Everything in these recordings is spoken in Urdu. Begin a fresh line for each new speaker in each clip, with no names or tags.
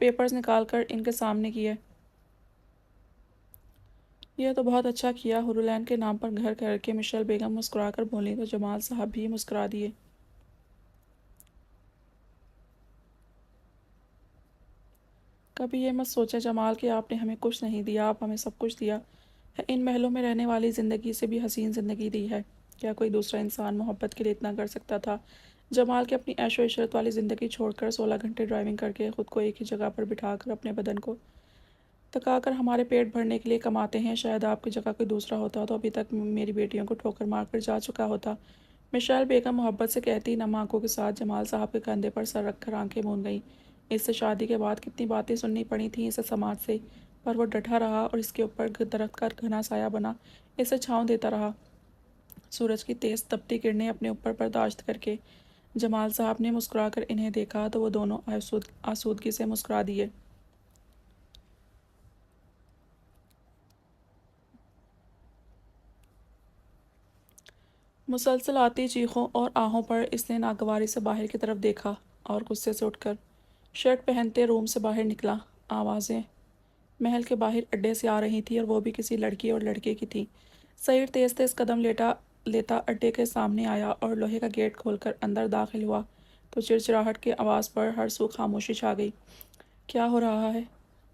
پیپرز نکال کر ان کے سامنے کیے۔ یہ تو بہت اچھا کیا، ہورولین کے نام پر گھر کر کے مشیل بیگم مسکرا کر بولیں تو جمال صاحب بھی مسکرا دیے۔ کبھی یہ مت سوچیں جمال کہ آپ نے ہمیں کچھ نہیں دیا، آپ ہمیں سب کچھ دیا ہے، ان محلوں میں رہنے والی زندگی سے بھی حسین زندگی دی ہے۔ کیا کوئی دوسرا انسان محبت کے لیے اتنا کر سکتا تھا؟ جمال کے اپنی عیش و عشرت والی زندگی چھوڑ کر 16 گھنٹے ڈرائیونگ کر کے خود کو ایک ہی جگہ پر بٹھا کر اپنے بدن کو تکا کر ہمارے پیٹ بھرنے کے لیے کماتے ہیں۔ شاید آپ کی جگہ کوئی دوسرا ہوتا تو ابھی تک میری بیٹیوں کو ٹھوکر مار کر جا چکا ہوتا۔ مشیل بیگم محبت سے کہتی نم آنکھوں کے ساتھ جمال صاحب کے کندھے پر سر رکھ کر آنکھیں موند گئیں۔ اس سے شادی کے بعد کتنی باتیں سننی پڑی تھیں اسے سماج سے، پر وہ ڈٹا رہا اور اس کے اوپر درخت کا گھنا سایہ بنا اسے چھاؤں دیتا رہا، سورج کی تیز تپتی کرنیں اپنے اوپر برداشت کر کے۔ جمال صاحب نے مسکرا کر انہیں دیکھا تو وہ دونوں آسودگی سے مسکرا دیے۔ مسلسل آتی چیخوں اور آہوں پر اس نے ناگواری سے باہر کی طرف دیکھا اور غصے سے اٹھ کر شرٹ پہنتے روم سے باہر نکلا۔ آوازیں محل کے باہر اڈے سے آ رہی تھیں اور وہ بھی کسی لڑکی اور لڑکے کی تھیں۔ سعید تیز تیز قدم لیتا اڈے کے سامنے آیا اور لوہے کا گیٹ کھول کر اندر داخل ہوا تو چڑچڑاہٹ کی آواز پر ہر سو خاموشی چھا گئی۔ کیا ہو رہا ہے؟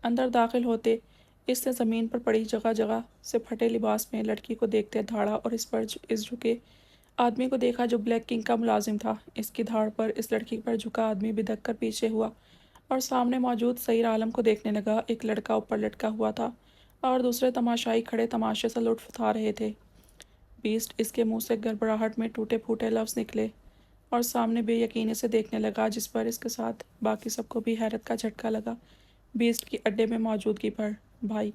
اندر داخل ہوتے اس نے زمین پر پڑی جگہ جگہ سے پھٹے لباس میں لڑکی کو دیکھتے دھاڑا اور اس جھکے آدمی کو دیکھا جو بلیک کنگ کا ملازم تھا۔ اس کی دھاڑ پر اس لڑکی پر جھکا آدمی بدک کر پیچھے ہوا اور سامنے موجود سعید عالم کو دیکھنے لگا۔ ایک لڑکا اوپر لٹکا ہوا تھا اور دوسرے تماشائی کھڑے تماشے سے لطف اٹھا رہے تھے۔ بیسٹ اس کے منہ سے گڑبڑاہٹ میں ٹوٹے پھوٹے لفظ نکلے اور سامنے بے یقینی سے دیکھنے لگا، جس پر اس کے ساتھ باقی سب کو بھی حیرت کا جھٹکا لگا بیسٹ کی اڈے میں موجودگی پر۔ بھائی،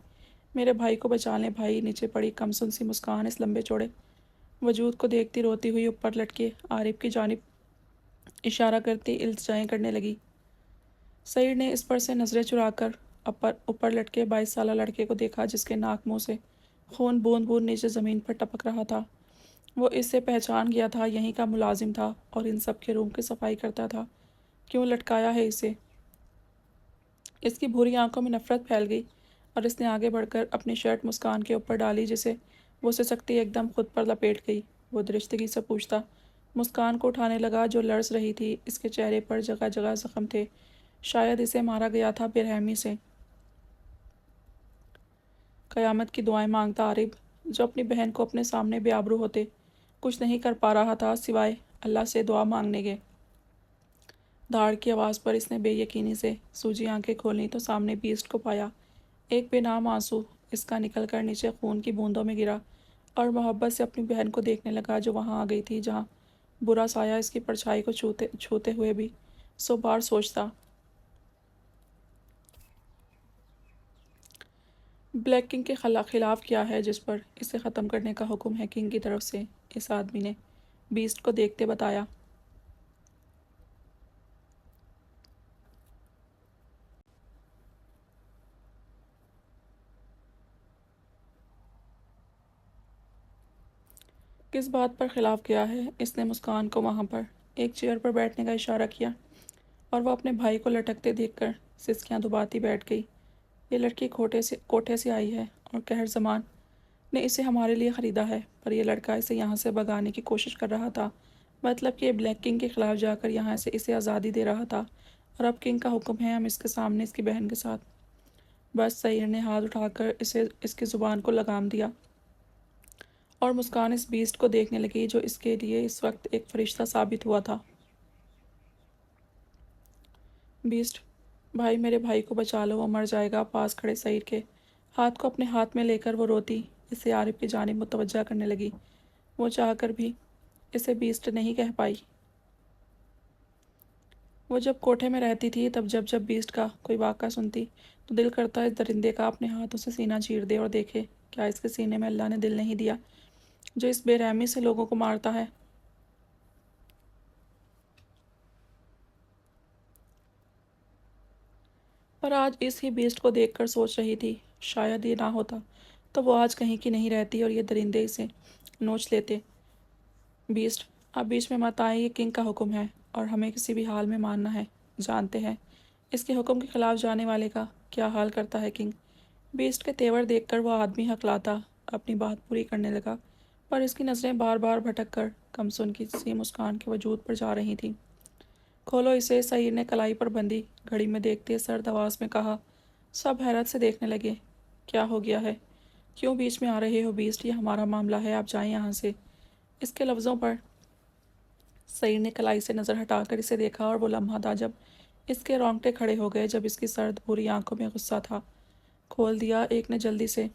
میرے بھائی کو بچا لیں بھائی۔ نیچے پڑی کمسن سی مسکان اس لمبے چوڑے وجود کو دیکھتی روتی ہوئی اوپر لٹکے عارف کی جانب اشارہ کرتی التجائیں کرنے لگی۔ سعید نے اس پر سے نظریں چرا کر اوپر لٹکے 22 سالہ لڑکے کو دیکھا جس کے ناک منہ سے خون بوند بوند نیچے زمین پر ٹپک رہا تھا۔ وہ اس سے پہچان گیا تھا، یہیں کا ملازم تھا اور ان سب کے روم کی صفائی کرتا تھا۔ کیوں لٹکایا ہے اسے؟ اس کی بھوری آنکھوں میں نفرت پھیل گئی اور اس نے آگے بڑھ کر اپنی شرٹ مسکان کے اوپر ڈالی جسے وہ سسکتی ایک دم خود پر لپیٹ گئی۔ وہ درشتگی سے پوچھتا مسکان کو اٹھانے لگا جو لرز رہی تھی۔ اس کے چہرے پر جگہ جگہ زخم تھے، شاید اسے مارا گیا تھا بے رحمی سے۔ قیامت کی دعائیں مانگتا عارف، جو اپنی بہن کو اپنے سامنے بے آبرو ہوتے کچھ نہیں کر پا رہا تھا سوائے اللہ سے دعا مانگنے کے۔ دھاڑ کی آواز پر اس نے بے یقینی سے سوجی آنکھیں کھولیں تو سامنے بیسٹ کو پایا۔ ایک بے نام آنسو اس کا نکل کر نیچے خون کی بوندوں میں گرا اور محبت سے اپنی بہن کو دیکھنے لگا جو وہاں آ گئی تھی، جہاں برا سایہ اس کی پرچھائی کو چھوتے ہوئے بھی 100 بار سوچتا بلیک کنگ کے خلاف کیا ہے جس پر اسے ختم کرنے کا حکم ہے کنگ کی طرف سے۔ اس آدمی نے بیسٹ کو دیکھتے بتایا۔ کس بات پر خلاف کیا ہے؟ اس نے مسکان کو وہاں پر ایک چیئر پر بیٹھنے کا اشارہ کیا اور وہ اپنے بھائی کو لٹکتے دیکھ کر سسکیاں دباتی بیٹھ گئی۔ یہ لڑکی کوٹھے سے آئی ہے اور قہر زمان نے اسے ہمارے لیے خریدا ہے، پر یہ لڑکا اسے یہاں سے بھگانے کی کوشش کر رہا تھا، مطلب کہ بلیک کنگ کے خلاف جا کر یہاں سے اسے آزادی دے رہا تھا، اور اب کنگ کا حکم ہے ہم اس کے سامنے اس کی بہن کے ساتھ۔ بس سعید نے ہاتھ اٹھا کر اس کی زبان کو لگام دیا اور مسکان اس بیسٹ کو دیکھنے لگی جو اس کے لیے اس وقت ایک فرشتہ ثابت ہوا تھا۔ بیسٹ، بھائی میرے بھائی کو بچا لو، وہ مر جائے گا۔ پاس کھڑے سعید کے ہاتھ کو اپنے ہاتھ میں لے کر وہ روتی اسے عارف کی جانب متوجہ کرنے لگی۔ وہ چاہ کر بھی اسے بیسٹ نہیں کہہ پائی۔ وہ جب کوٹھے میں رہتی تھی تب جب بیسٹ کا کوئی واقعہ سنتی تو دل کرتا اس درندے کا اپنے ہاتھوں سے سینہ چیر دے اور دیکھے کیا اس کے سینے میں اللہ نے دل نہیں دیا جو اس بے رحمی سے لوگوں کو مارتا ہے۔ پر آج اس ہی بیسٹ کو دیکھ کر سوچ رہی تھی شاید یہ نہ ہوتا تو وہ آج کہیں کی نہیں رہتی اور یہ درندے اسے نوچ لیتے۔ بیسٹ، آپ بیچ میں مت آئیں، یہ کنگ کا حکم ہے اور ہمیں کسی بھی حال میں ماننا ہے، جانتے ہیں اس کے حکم کے خلاف جانے والے کا کیا حال کرتا ہے کنگ؟ بیسٹ کے تیور دیکھ کر وہ آدمی ہکلاتا اپنی بات پوری کرنے لگا، پر اس کی نظریں بار بار بھٹک کر کمسن کی سی مسکان کے وجود پر جا رہی تھیں۔ کھولو اسے، سعید نے کلائی پر بندی گھڑی میں دیکھتے سرد آواز میں کہا۔ سب حیرت سے دیکھنے لگے۔ کیا ہو گیا ہے؟ کیوں بیچ میں آ رہے ہو بیسٹ؟ یہ ہمارا معاملہ ہے، آپ جائیں یہاں سے۔ اس کے لفظوں پر سعید نے کلائی سے نظر ہٹا کر اسے دیکھا، اور وہ لمحہ تھا جب اس کے رونگٹے کھڑے ہو گئے، جب اس کی سرد بھوری آنکھوں میں غصہ تھا۔ کھول دیا، ایک نے جلدی سے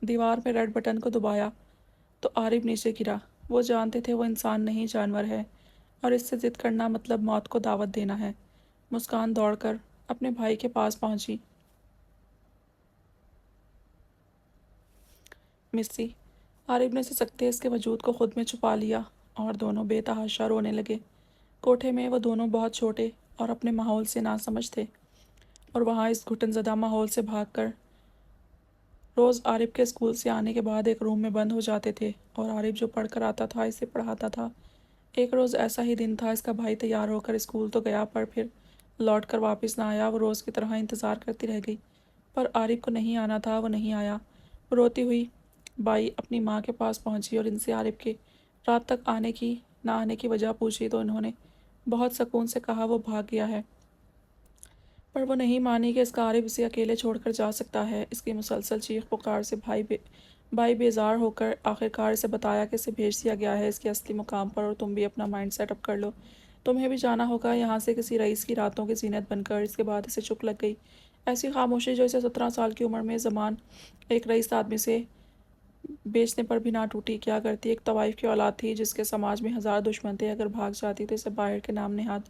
دیوار میں ریڈ بٹن کو دبایا تو عارف نیچے گرا۔ وہ جانتے تھے وہ انسان نہیں جانور ہے، اور اس سے ضد کرنا مطلب موت کو دعوت دینا ہے۔ مسکان دوڑ کر اپنے بھائی کے پاس پہنچی۔ مسی، عارف نے سسکتے اس کے وجود کو خود میں چھپا لیا، اور دونوں بے تحاشا رونے لگے۔ کوٹھے میں وہ دونوں بہت چھوٹے اور اپنے ماحول سے ناسمجھ تھے، اور وہاں اس گھٹن زدہ ماحول سے بھاگ کر روز عارف کے اسکول سے آنے کے بعد ایک روم میں بند ہو جاتے تھے، اور عارف جو پڑھ کر آتا تھا اسے پڑھاتا تھا۔ ایک روز ایسا ہی دن تھا، اس کا بھائی تیار ہو کر اسکول تو گیا، پر پھر لوٹ کر واپس نہ آیا۔ وہ روز کی طرح انتظار کرتی رہ گئی، پر عارف کو نہیں آنا تھا، وہ نہیں آیا۔ وہ روتی ہوئی بائی اپنی ماں کے پاس پہنچی اور ان سے عارف کے رات تک نہ آنے کی وجہ پوچھی، تو انہوں نے بہت سکون سے کہا وہ بھاگ گیا ہے۔ پر وہ نہیں مانی کہ اس کا عارف اسے اکیلے چھوڑ کر جا سکتا ہے۔ اس کی مسلسل چیخ پکار سے بھائی بیزار ہو کر آخرکار اسے بتایا کہ اسے بھیج دیا گیا ہے اس کے اصلی مقام پر، اور تم بھی اپنا مائنڈ سیٹ اپ کر لو، تمہیں بھی جانا ہوگا یہاں سے کسی رئیس کی راتوں کی زینت بن کر۔ اس کے بعد اسے چک لگ گئی، ایسی خاموشی جو اسے 17 سال کی عمر میں زمان ایک رئیس آدمی سے بیچنے پر بھی نہ ٹوٹی۔ کیا کرتی؟ ایک طوائف کی اولاد تھی جس کے سماج میں ہزار دشمن تھے، اگر بھاگ جاتی تو اسے باہر کے نام نہاد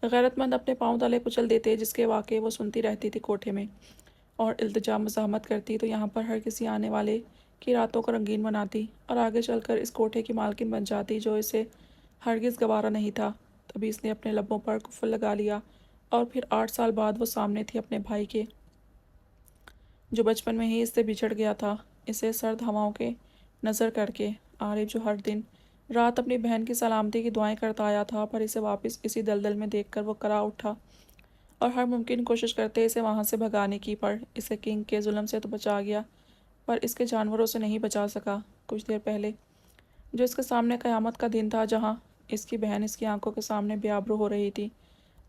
غیرت مند اپنے پاؤں تلے کچل دیتے، جس کے واقعے وہ سنتی رہتی تھی کوٹھے میں، اور التجا مزاحمت کرتی تو یہاں پر ہر کسی آنے والے کی راتوں کو رنگین بناتی، اور آگے چل کر اس کوٹھے کی مالکن بن جاتی، جو اسے ہرگز گوارا نہیں تھا۔ تبھی اس نے اپنے لبوں پر قفل لگا لیا، اور پھر 8 سال بعد وہ سامنے تھی اپنے بھائی کے، جو بچپن میں ہی اس سے بچھڑ گیا تھا، اسے سرد ہواؤں کے نظر کر کے۔ عارف جو ہر دن رات اپنی بہن کی سلامتی کی دعائیں کرتا آیا تھا، پر اسے واپس اسی دلدل میں دیکھ کر وہ کرا اٹھا، اور ہر ممکن کوشش کرتے اسے وہاں سے بھگانے کی، پر اسے کنگ کے ظلم سے تو بچا گیا، پر اس کے جانوروں سے نہیں بچا سکا۔ کچھ دیر پہلے جو اس کے سامنے قیامت کا دن تھا، جہاں اس کی بہن اس کی آنکھوں کے سامنے بے آبرو ہو رہی تھی،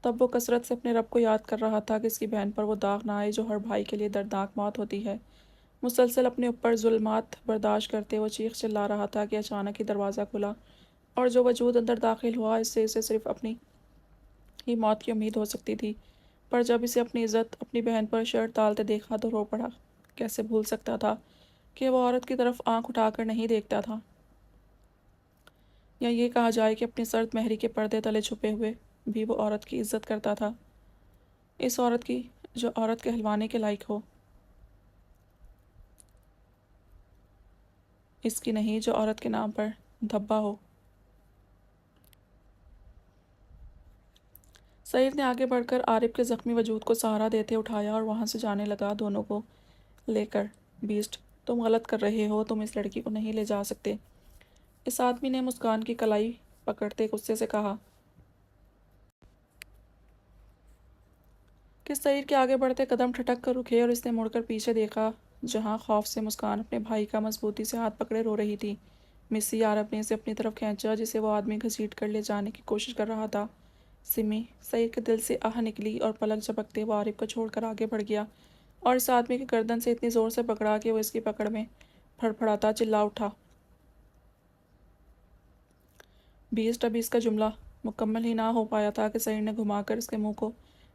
تب وہ کثرت سے اپنے رب کو یاد کر رہا تھا کہ اس کی بہن پر وہ داغ نہ آئے جو ہر بھائی کے لیے دردناک موت ہوتی ہے۔ مسلسل اپنے اوپر ظلمات برداشت کرتے وہ چیخ چلا رہا تھا کہ اچانک ہی دروازہ کھلا، اور جو وجود اندر داخل ہوا اس سے اسے صرف اپنی ہی موت کی امید ہو سکتی تھی، پر جب اسے اپنی عزت اپنی بہن پر شرط ڈالتے دیکھا تو رو پڑا۔ کیسے بھول سکتا تھا کہ وہ عورت کی طرف آنکھ اٹھا کر نہیں دیکھتا تھا، یا یہ کہا جائے کہ اپنی سرد مہری کے پردے تلے چھپے ہوئے بھی وہ عورت کی عزت کرتا تھا، اس عورت کی جو عورت کہلوانے کے لائق ہو، اس کی نہیں جو عورت کے نام پر دھبا ہو۔ سعید نے آگے بڑھ کر عارف کے زخمی وجود کو سہارا دیتے اٹھایا اور وہاں سے جانے لگا دونوں کو لے کر۔ بیسٹ، تم غلط کر رہے ہو، تم اس لڑکی کو نہیں لے جا سکتے، اس آدمی نے مسکان کی کلائی پکڑتے غصے سے کہا، کہ سعید کے آگے بڑھتے قدم ٹھٹک کر رکے، اور اس نے مڑ کر پیچھے دیکھا، جہاں خوف سے مسکان اپنے بھائی کا مضبوطی سے ہاتھ پکڑے رو رہی تھی۔ مسی، عارف نے اسے اپنی طرف کھینچا جسے وہ آدمی گھسیٹ کر لے جانے کی کوشش کر رہا تھا۔ سمی، سعید کے دل سے آہ نکلی، اور پلک جھپکتے وہ عارف کو چھوڑ کر آگے بڑھ گیا، اور اس آدمی کی گردن سے اتنی زور سے پکڑا کہ وہ اس کی پکڑ میں پھڑپڑاتا چلا اٹھا۔ بیسٹ، ابھی اس کا جملہ مکمل ہی نہ ہو پایا تھا کہ سعید نے گھما کر اس کے منہ کو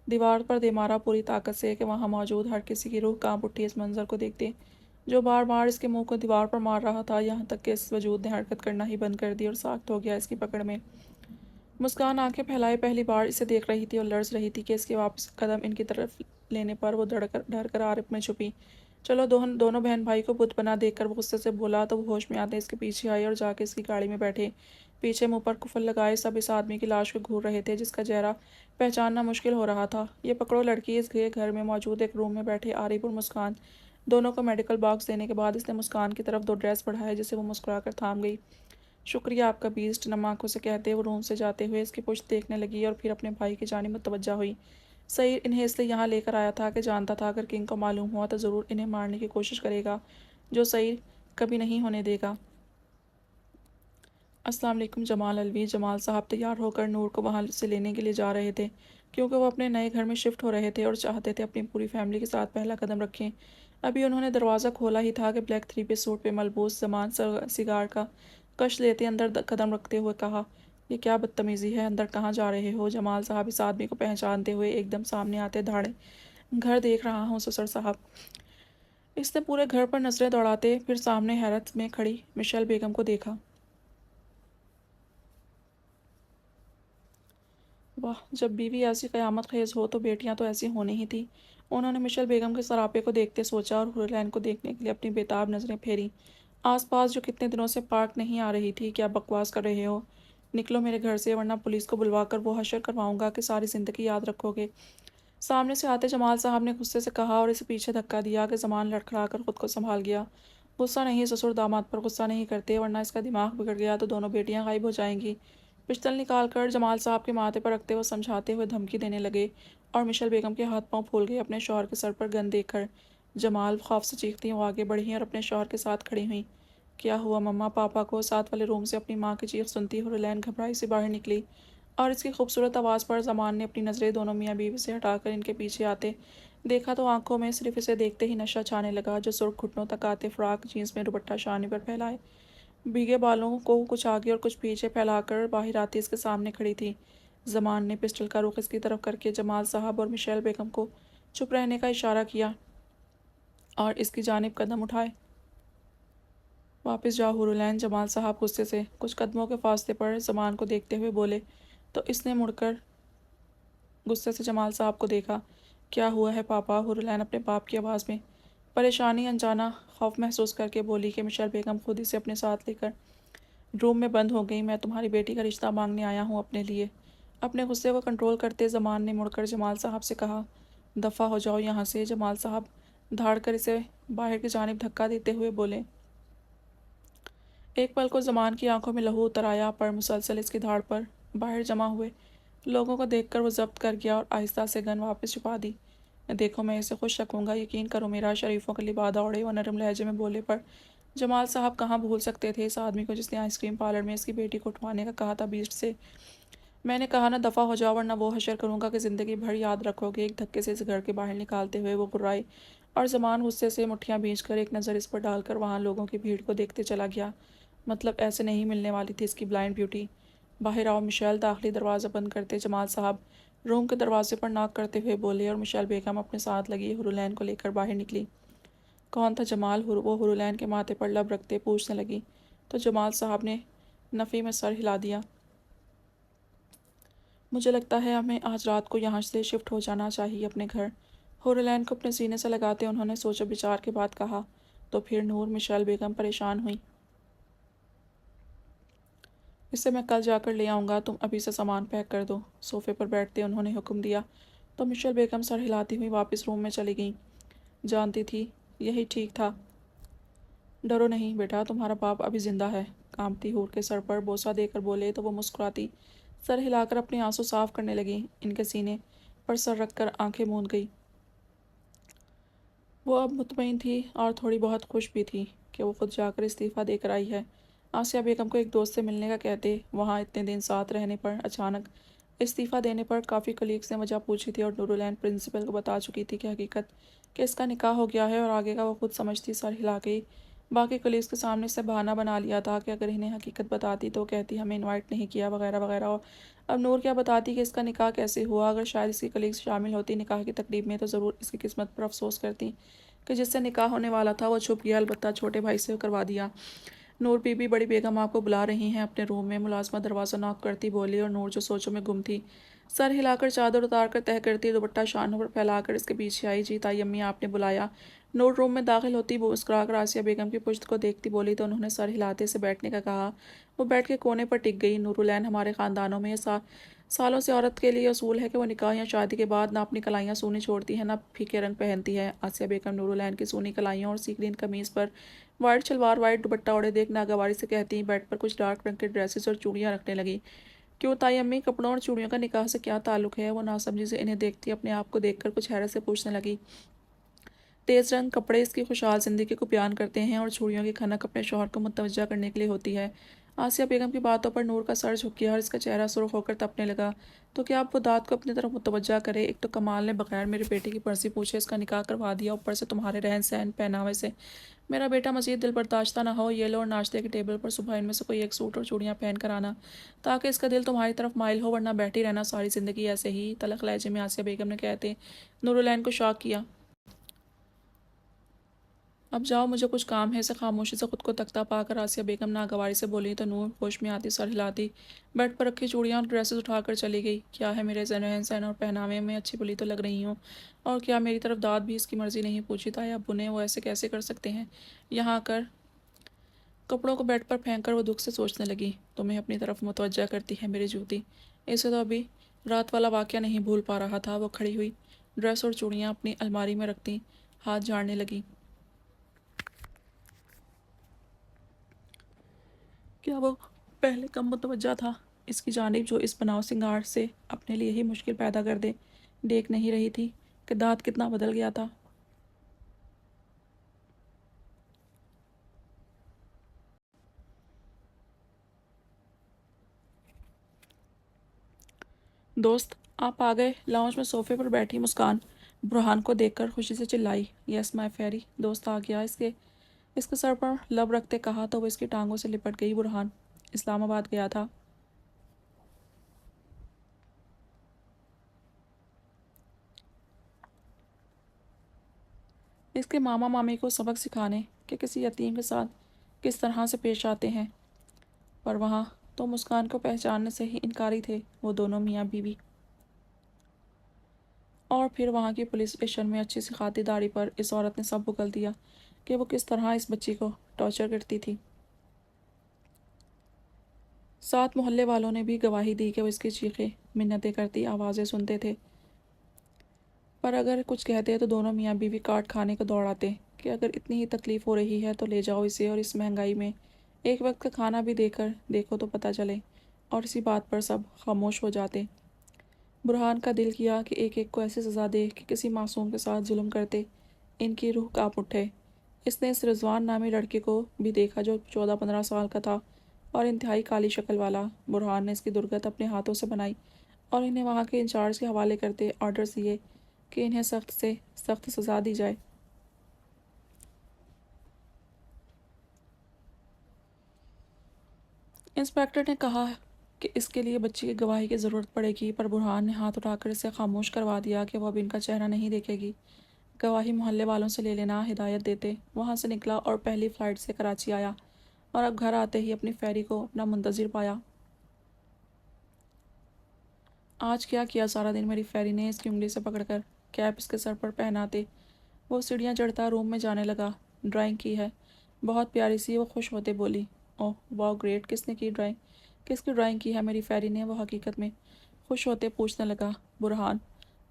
دیوار پر دے مارا، پوری طاقت سے کہ وہاں موجود ہر کسی کی روح کانپ اٹھی اس منظر کو دیکھتے، جو بار بار اس کے منہ کو دیوار پر مار رہا تھا، یہاں تک کہ اس وجود نے حرکت کرنا ہی بند کر دی اور ساخت ہو گیا اس کی پکڑ میں۔ مسکان آنکھیں پھیلائے پہلی بار اسے دیکھ رہی تھی، اور لرز رہی تھی کہ اس کے واپس قدم ان کی طرف لینے پر وہ ڈر کر عارف میں چھپی۔ چلو، دونوں بہن بھائی کو بت بنا دیکھ کر وہ غصے سے بولا، تو وہ ہوش میں آتے اس کے پیچھے آئے اور جا کے اس کی گاڑی میں بیٹھے۔ پیچھے منہ پر قفل لگائے سب اس آدمی کی لاش کو گھور رہے تھے، جس کا چہرہ پہچاننا مشکل ہو رہا تھا۔ یہ پکڑو لڑکی، اس گھر میں موجود ایک روم میں بیٹھے عارف اور مسکان دونوں کو میڈیکل باکس دینے کے بعد اس نے مسکان کی طرف 2 ڈریس بڑھائے، جسے وہ مسکرا کر تھام گئی۔ شکریہ آپ کا بیسٹ، نم آنکھوں سے کہتے وہ روم سے جاتے ہوئے اس کی پشت دیکھنے لگی، اور پھر اپنے بھائی کی جانب متوجہ ہوئی۔ سعید انہیں اس لیے یہاں لے کر آیا تھا کہ جانتا تھا اگر کنگ کو معلوم ہوا تو ضرور انہیں مارنے کی کوشش کرے گا، جو سعید کبھی نہیں ہونے دے گا۔ السلام علیکم جمال الوی۔ جمال صاحب تیار ہو کر نور کو وہاں سے لینے کے لیے جا رہے تھے، کیونکہ وہ اپنے نئے گھر میں شفٹ ہو رہے تھے اور چاہتے تھے اپنی پوری فیملی کے ساتھ پہلا قدم رکھیں۔ ابھی انہوں نے دروازہ کھولا ہی تھا کہ بلیک 3 پیس سوٹ پہ ملبوس زمان سگار کا کش لیتے اندر قدم رکھتے ہوئے کہا، یہ کیا بدتمیزی ہے، اندر کہاں جا رہے ہو؟ جمال صاحب اس آدمی کو پہچانتے ہوئے ایک دم سامنے آتے دھاڑے، گھر دیکھ رہا ہوں سسر صاحب۔ اس نے پورے گھر پر نظریں دوڑاتے پھر سامنے حیرت میں کھڑی مشیل بیگم کو دیکھا۔ واہ، جب بیوی ایسی قیامت خیز ہو تو بیٹیاں تو ایسی ہونی ہی تھی۔ انہوں نے مشیل بیگم کے سراپے کو دیکھتے سوچا اور حورلین کو دیکھنے کے لیے اپنی بےتاب نظریں پھیری۔ آس پاس جو کتنے دنوں سے پارک نہیں آ رہی تھی، کیا بکواس کر رہے ہو؟ نکلو میرے گھر سے ورنہ پولیس کو بلوا کر وہ حشر کرواؤں گا کہ ساری زندگی یاد رکھو گے۔ سامنے سے آتے جمال صاحب نے غصے سے کہا اور اسے پیچھے دھکا دیا کہ زمان لڑکھڑا کر خود کو سنبھال گیا۔ غصہ نہیں، سسر داماد پر غصہ نہیں کرتے ورنہ اس کا دماغ بگڑ گیا تو دونوں بیٹیاں غائب ہو جائیں گی۔ پستل نکال کر جمال صاحب کے ماتھے پر رکھتے ہوئے سمجھاتے ہوئے دھمکی دینے لگے اور مشیل بیگم کے ہاتھ پاؤں پھول گئے اپنے شوہر کے سر پر گن دیکھ کر۔ جمال خوف سے چیختی وہ آگے بڑھیں اور اپنے شوہر کے ساتھ کھڑی ہوئیں۔ کیا ہوا مما پاپا کو؟ ساتھ والے روم سے اپنی ماں کی چیخ سنتی حورلین گھبرائی سے باہر نکلی اور اس کی خوبصورت آواز پر زمان نے اپنی نظریں دونوں میاں بیوی سے ہٹا کر ان کے پیچھے آتے دیکھا تو آنکھوں میں صرف اسے دیکھتے ہی نشہ چھانے لگا، جو سرخ گھٹنوں تک آتے فراق جینس میں دوپٹہ شانے پر پھیلائے بھیگے بالوں کو کچھ آگے اور کچھ پیچھے پھیلا کر باہر آتی اس کے سامنے کھڑی تھی۔ زمان نے پسٹل کا رخ اس کی طرف کر کے جمال صاحب اور مشیل بیگم کو چپ رہنے کا اشارہ کیا اور اس کی جانب قدم اٹھائے۔ واپس جاؤ حورلین، جمال صاحب غصے سے کچھ قدموں کے فاصلے پر زمان کو دیکھتے ہوئے بولے تو اس نے مڑ کر غصے سے جمال صاحب کو دیکھا۔ کیا ہوا ہے پاپا؟ حورلین اپنے باپ کی آواز میں پریشانی انجانا خوف محسوس کر کے بولی کہ مشیل بیگم خود اسے اپنے ساتھ لے کر روم میں بند ہو گئی۔ میں تمہاری بیٹی کا رشتہ مانگنے آیا ہوں اپنے لیے۔ اپنے غصے کو کنٹرول کرتے زمان نے مڑ کر جمال صاحب سے کہا، دفع ہو جاؤ یہاں سے۔ جمال صاحب دھاڑ کر اسے باہر کی جانب دھکا دیتے ہوئے بولے۔ ایک پل کو زمان کی آنکھوں میں لہو اتر آیا پر مسلسل اس کی دھاڑ پر باہر جمع ہوئے لوگوں کو دیکھ کر وہ ضبط کر گیا اور آہستہ سے گن واپس چھپا دی۔ دیکھو میں اسے خوش رکھوں گا، یقین کرو میرا، شریفوں کا لبادہ اوڑھے وہ نرم لہجے میں بولے پر جمال صاحب کہاں بھول سکتے تھے اس آدمی کو جس نے آئس کریم پارلر میں اس کی بیٹی کو اٹھوانے کا کہا تھا بیسٹ سے۔ میں نے کہا نا دفع ہو جاؤ ورنہ وہ حشر کروں گا کہ زندگی بھر یاد رکھو گے۔ ایک دھکے سے اس گھر کے باہر نکالتے ہوئے وہ گرائے اور زمان غصے سے مٹھیاں بھینچ کر ایک نظر اس پر ڈال کر وہاں لوگوں کی بھیڑ کو دیکھتے چلا گیا۔ مطلب ایسے نہیں ملنے والی تھی اس کی بلائنڈ بیوٹی۔ باہر آؤ مشیل، داخلی دروازہ بند کرتے جمال صاحب روم کے دروازے پر ناک کرتے ہوئے بولے اور مشیل بیگم اپنے ساتھ لگی حورلین کو لے کر باہر نکلی۔ کون تھا جمال؟ وہ حورلین کے ماتھے پر لب رکھتے پوچھنے لگی تو جمال صاحب نے نفی میں سر ہلا دیا۔ مجھے لگتا ہے ہمیں آج رات کو یہاں سے شفٹ ہو جانا چاہیے اپنے گھر۔ حورلین کو اپنے سینے سے لگاتے انہوں نے سوچ و بچار کے بعد کہا۔ تو پھر نور؟ مشیل بیگم پریشان ہوئی۔ اسے میں کل جا کر لے آؤں گا، تم ابھی سے سامان پیک کر دو۔ صوفے پر بیٹھتے انہوں نے حکم دیا تو مشیل بیگم سر ہلاتی ہوئی واپس روم میں چلی گئیں۔ جانتی تھی یہی ٹھیک تھا۔ ڈرو نہیں بیٹا، تمہارا باپ ابھی زندہ ہے، کانپتی حور کے سر پر بوسہ دے کر بولے تو وہ مسکراتی سر ہلا کر اپنے آنسو صاف کرنے لگیں۔ ان کے سینے پر سر رکھ کر آنکھیں موند گئی۔ وہ اب مطمئن تھی اور تھوڑی بہت خوش بھی تھی کہ وہ خود جا کر استعفیٰ دے کر آئی ہے۔ آسیہ بیگم کو ایک دوست سے ملنے کا کہتے وہاں اتنے دن ساتھ رہنے پر اچانک استعفیٰ دینے پر کافی کلیگس نے وجہ پوچھی تھی اور نورالعین پرنسپل کو بتا چکی تھی کہ حقیقت کہ اس کا نکاح ہو گیا ہے اور آگے کا وہ خود سمجھتی سر ہلا گئی۔ باقی کلیگس کے سامنے سے بہانہ بنا لیا تھا کہ اگر انہیں حقیقت بتاتی تو کہتی ہمیں انوائٹ نہیں کیا وغیرہ وغیرہ، اور اب نور کیا بتاتی کہ اس کا نکاح کیسے ہوا۔ اگر شاید اس کی کلیگس شامل ہوتی نکاح کی تقریب میں تو ضرور اس کی قسمت پر افسوس کرتی کہ جس سے نکاح ہونے والا تھا وہ چھپ گیا، البتہ چھوٹے بھائی سے کروا دیا۔ نور بی بی بڑی بیگم آپ کو بلا رہی ہیں اپنے روم میں، ملازمہ دروازہ ناک کرتی بولی اور نور جو سوچوں میں گم تھی سر ہلا کر چادر اتار کر تہہ کرتی دوپٹہ شانوں پر پھیلا کر اس کے پیچھے آئی۔ جی تائی امی آپ نے بلایا؟ نور روم میں داخل ہوتی وہ مسکرا کر آسیہ بیگم کی پشت کو دیکھتی بولی تو انہوں نے سر ہلاتے سے بیٹھنے کا کہا۔ وہ بیٹھ کے کونے پر ٹک گئی۔ نورالعین ہمارے خاندانوں میں یہ سالوں سے عورت کے لیے اصول ہے کہ وہ نکاح یا شادی کے بعد نہ اپنی کلائیاں سونی چھوڑتی ہے نہ پھیکے رنگ پہنتی ہے۔ آسیہ بیگم نورالعین کی سونی کلائیوں اور سی گرین قمیص پر وائٹ شلوار وائٹ دوپٹہ اوڑھے دیکھ ناگواری سے کہتی بیڈ پر کچھ ڈارک رنگ کے ڈریسز اور چوڑیاں رکھنے لگی۔ کیوں تائی امی، کپڑوں اور چوڑیوں کا نکاح سے کیا تعلق ہے؟ وہ ناسمجھی سے انہیں دیکھتی اپنے آپ کو دیکھ کر کچھ حیرت سے پوچھنے لگی۔ تیز رنگ کپڑے اس کی خوشحال زندگی کو بیان کرتے ہیں اور چوڑیوں کی کھنک اپنے شوہر کو متوجہ کرنے کے لیے ہوتی ہے۔ آسیہ بیگم کی باتوں پر نور کا سر جھک گیا اور اس کا چہرہ سرخ ہو کر تپنے لگا۔ تو کیا اب وہ داد کو اپنی طرف متوجہ کرے؟ ایک تو کمال نے بغیر میری بیٹی کی مرضی پوچھے اس کا نکاح کروا دیا، اوپر سے تمہارے رہن سہن پہناوے سے میرا بیٹا مزید دل برداشتہ نہ ہو۔ یہ لو، اور ناشتے کی ٹیبل پر صبح ان میں سے کوئی ایک سوٹ اور چوڑیاں پہن کر آنا تاکہ اس کا دل تمہاری طرف مائل ہو، ورنہ بیٹھی رہنا ساری زندگی ایسے ہی، تلخ لہجے میں آسیہ بیگم نے کہتے نور العین کو شاک کیا۔ اب جاؤ، مجھے کچھ کام ہے۔ اسے خاموشی سے خود کو تکتا پا کر آسیہ بیگم ناگواری سے بولی تو نور ہوش میں آتی سر ہلاتی بیڈ پر رکھی چوڑیاں اور ڈریسز اٹھا کر چلی گئی۔ کیا ہے، میرے رہن سہن اور پہناوے میں اچھی بھلی تو لگ رہی ہوں، اور کیا میری طرف داد بھی اس کی مرضی نہیں پوچھی تائی ابو نے؟ وہ ایسے کیسے کر سکتے ہیں؟ یہاں کر کپڑوں کو بیڈ پر پھینک کر وہ دکھ سے سوچنے لگی۔ تمہیں اپنی طرف متوجہ کرتی ہے میری جوتی؟ اسے تو ابھی رات والا واقعہ نہیں بھول پا رہا تھا۔ وہ کھڑی ہوئی ڈریس اور چوڑیاں اپنی الماری میں رکھتی ہاتھ جھاڑنے لگی۔ کیا وہ پہلے کم متوجہ تھا اس کی جانب جو اس بناؤ سنگار سے اپنے لیے ہی مشکل پیدا کر دے؟ دیکھ نہیں رہی تھی کہ داد کتنا بدل گیا تھا؟ دوست آپ آ گئے؟ لاؤنج میں صوفے پر بیٹھی مسکان برہان کو دیکھ کر خوشی سے چلائی۔ یس مائی فیری، دوست آ گیا۔ اس کے سر پر لب رکھتے کہا تو وہ اس کی ٹانگوں سے لپٹ گئی۔ برہان اسلام آباد گیا تھا؟ اس کے ماما مامی کو سبق سکھانے کہ کسی یتیم کے ساتھ کس طرح سے پیش آتے ہیں، پر وہاں تو مسکان کو پہچاننے سے ہی انکاری تھے وہ دونوں میاں بیوی۔ اور پھر وہاں کی پولیس اسٹیشن میں اچھی سی خاطرداری پر اس عورت نے سب اگل دیا کہ وہ کس طرح اس بچی کو ٹارچر کرتی تھی۔ ساتھ محلے والوں نے بھی گواہی دی کہ وہ اس کی چیخیں منتیں کرتی آوازیں سنتے تھے، پر اگر کچھ کہتے تو دونوں میاں بیوی کاٹ کھانے کو دوڑ آتے کہ اگر اتنی ہی تکلیف ہو رہی ہے تو لے جاؤ اسے، اور اس مہنگائی میں ایک وقت کا کھانا بھی دے کر دیکھو تو پتہ چلے، اور اسی بات پر سب خاموش ہو جاتے۔ برہان کا دل کیا کہ ایک ایک کو ایسی سزا دے کہ کسی معصوم کے ساتھ ظلم کرتے ان کی روح کانپ اٹھے۔ اس نے اس رضوان نامی لڑکے کو بھی دیکھا جو 14-15 سال کا تھا اور انتہائی کالی شکل والا۔ برہان نے اس کی درگت اپنے ہاتھوں سے بنائی اور انہیں وہاں کے انچارج کے حوالے کرتے آرڈرز دیے کہ انہیں سخت سے سخت سزا دی جائے۔ انسپیکٹر نے کہا کہ اس کے لیے بچی کی گواہی کی ضرورت پڑے گی، پر برہان نے ہاتھ اٹھا کر اسے خاموش کروا دیا کہ وہ اب ان کا چہرہ نہیں دیکھے گی۔ گواہی محلے والوں سے لے لینا ہدایت دیتے وہاں سے نکلا اور پہلی فلائٹ سے کراچی آیا، اور اب گھر آتے ہی اپنی فیری کو اپنا منتظر پایا۔ آج کیا کیا سارا دن؟ میری فیری نے اس کی انگلی سے پکڑ کر کیپ اس کے سر پر پہناتے وہ سیڑھیاں چڑھتا روم میں جانے لگا۔ ڈرائنگ کی ہے، بہت پیاری سی، وہ خوش ہوتے بولی۔ اوہ واو گریٹ، کس نے کی ڈرائنگ؟ کس کی ڈرائنگ کی ہے میری فیری نے؟ وہ حقیقت میں خوش ہوتے پوچھنے لگا۔ برہان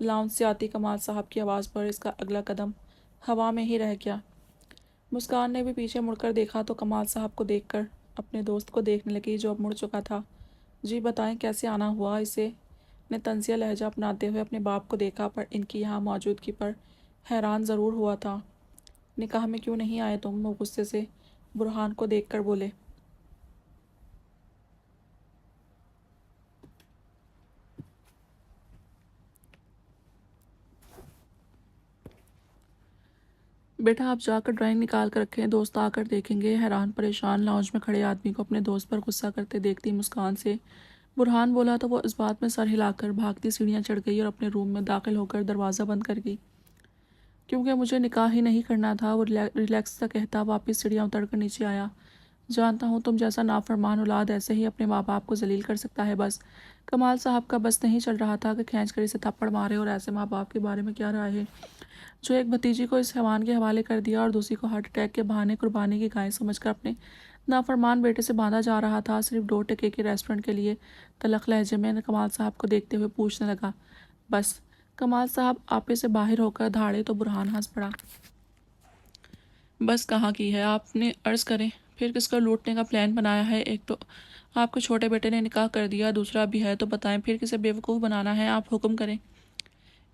لاؤنج سے آتی کمال صاحب کی آواز پر اس کا اگلا قدم ہوا میں ہی رہ گیا۔ مسکان نے بھی پیچھے مڑ کر دیکھا تو کمال صاحب کو دیکھ کر اپنے دوست کو دیکھنے لگی جو اب مڑ چکا تھا۔ جی بتائیں کیسے آنا ہوا؟ اسے نے طنزیہ لہجہ اپناتے ہوئے اپنے باپ کو دیکھا، پر ان کی یہاں موجودگی پر حیران ضرور ہوا تھا۔ نکاح میں کیوں نہیں آئے تم؟ وہ غصے سے برہان کو دیکھ کر بولے۔ بیٹا آپ جا کر ڈرائنگ نکال کر رکھیں، دوست آ کر دیکھیں گے۔ حیران پریشان لاؤنج میں کھڑے آدمی کو اپنے دوست پر غصہ کرتے دیکھتی مسکان سے برہان بولا تو وہ اس بات میں سر ہلا کر بھاگتی سیڑھیاں چڑھ گئی اور اپنے روم میں داخل ہو کر دروازہ بند کر گئی۔ کیونکہ مجھے نکاح ہی نہیں کرنا تھا، وہ ریلیکس سا کہتا واپس سیڑھیاں اتر کر نیچے آیا۔ جانتا ہوں تم جیسا نافرمان اولاد ایسے ہی اپنے ماں باپ کو ذلیل کر سکتا ہے، بس کمال صاحب کا بس نہیں چل رہا تھا کہ کھینچ کر اسے تھپڑ مارے۔ اور ایسے ماں باپ کے بارے میں کیا رائے ہے جو ایک بھتیجی کو اس حیوان کے حوالے کر دیا اور دوسری کو ہارٹ اٹیک کے بہانے قربانی کی گائے سمجھ کر اپنے نافرمان بیٹے سے باندھا جا رہا تھا صرف 2 ٹکے کے ریسٹورنٹ کے لیے؟ تلخ لہجے میں کمال صاحب کو دیکھتے ہوئے پوچھنے لگا۔ بس کمال صاحب آپے سے باہر ہو کر دھاڑے تو برہان ہنس پڑا۔ بس کہاں کی ہے آپ نے؟ عرض کریں پھر کس کو لوٹنے کا پلان بنایا ہے؟ ایک تو آپ کے چھوٹے بیٹے نے نکاح کر دیا، دوسرا بھی ہے، تو بتائیں پھر کسے بیوقوف بنانا ہے؟ آپ حکم کریں۔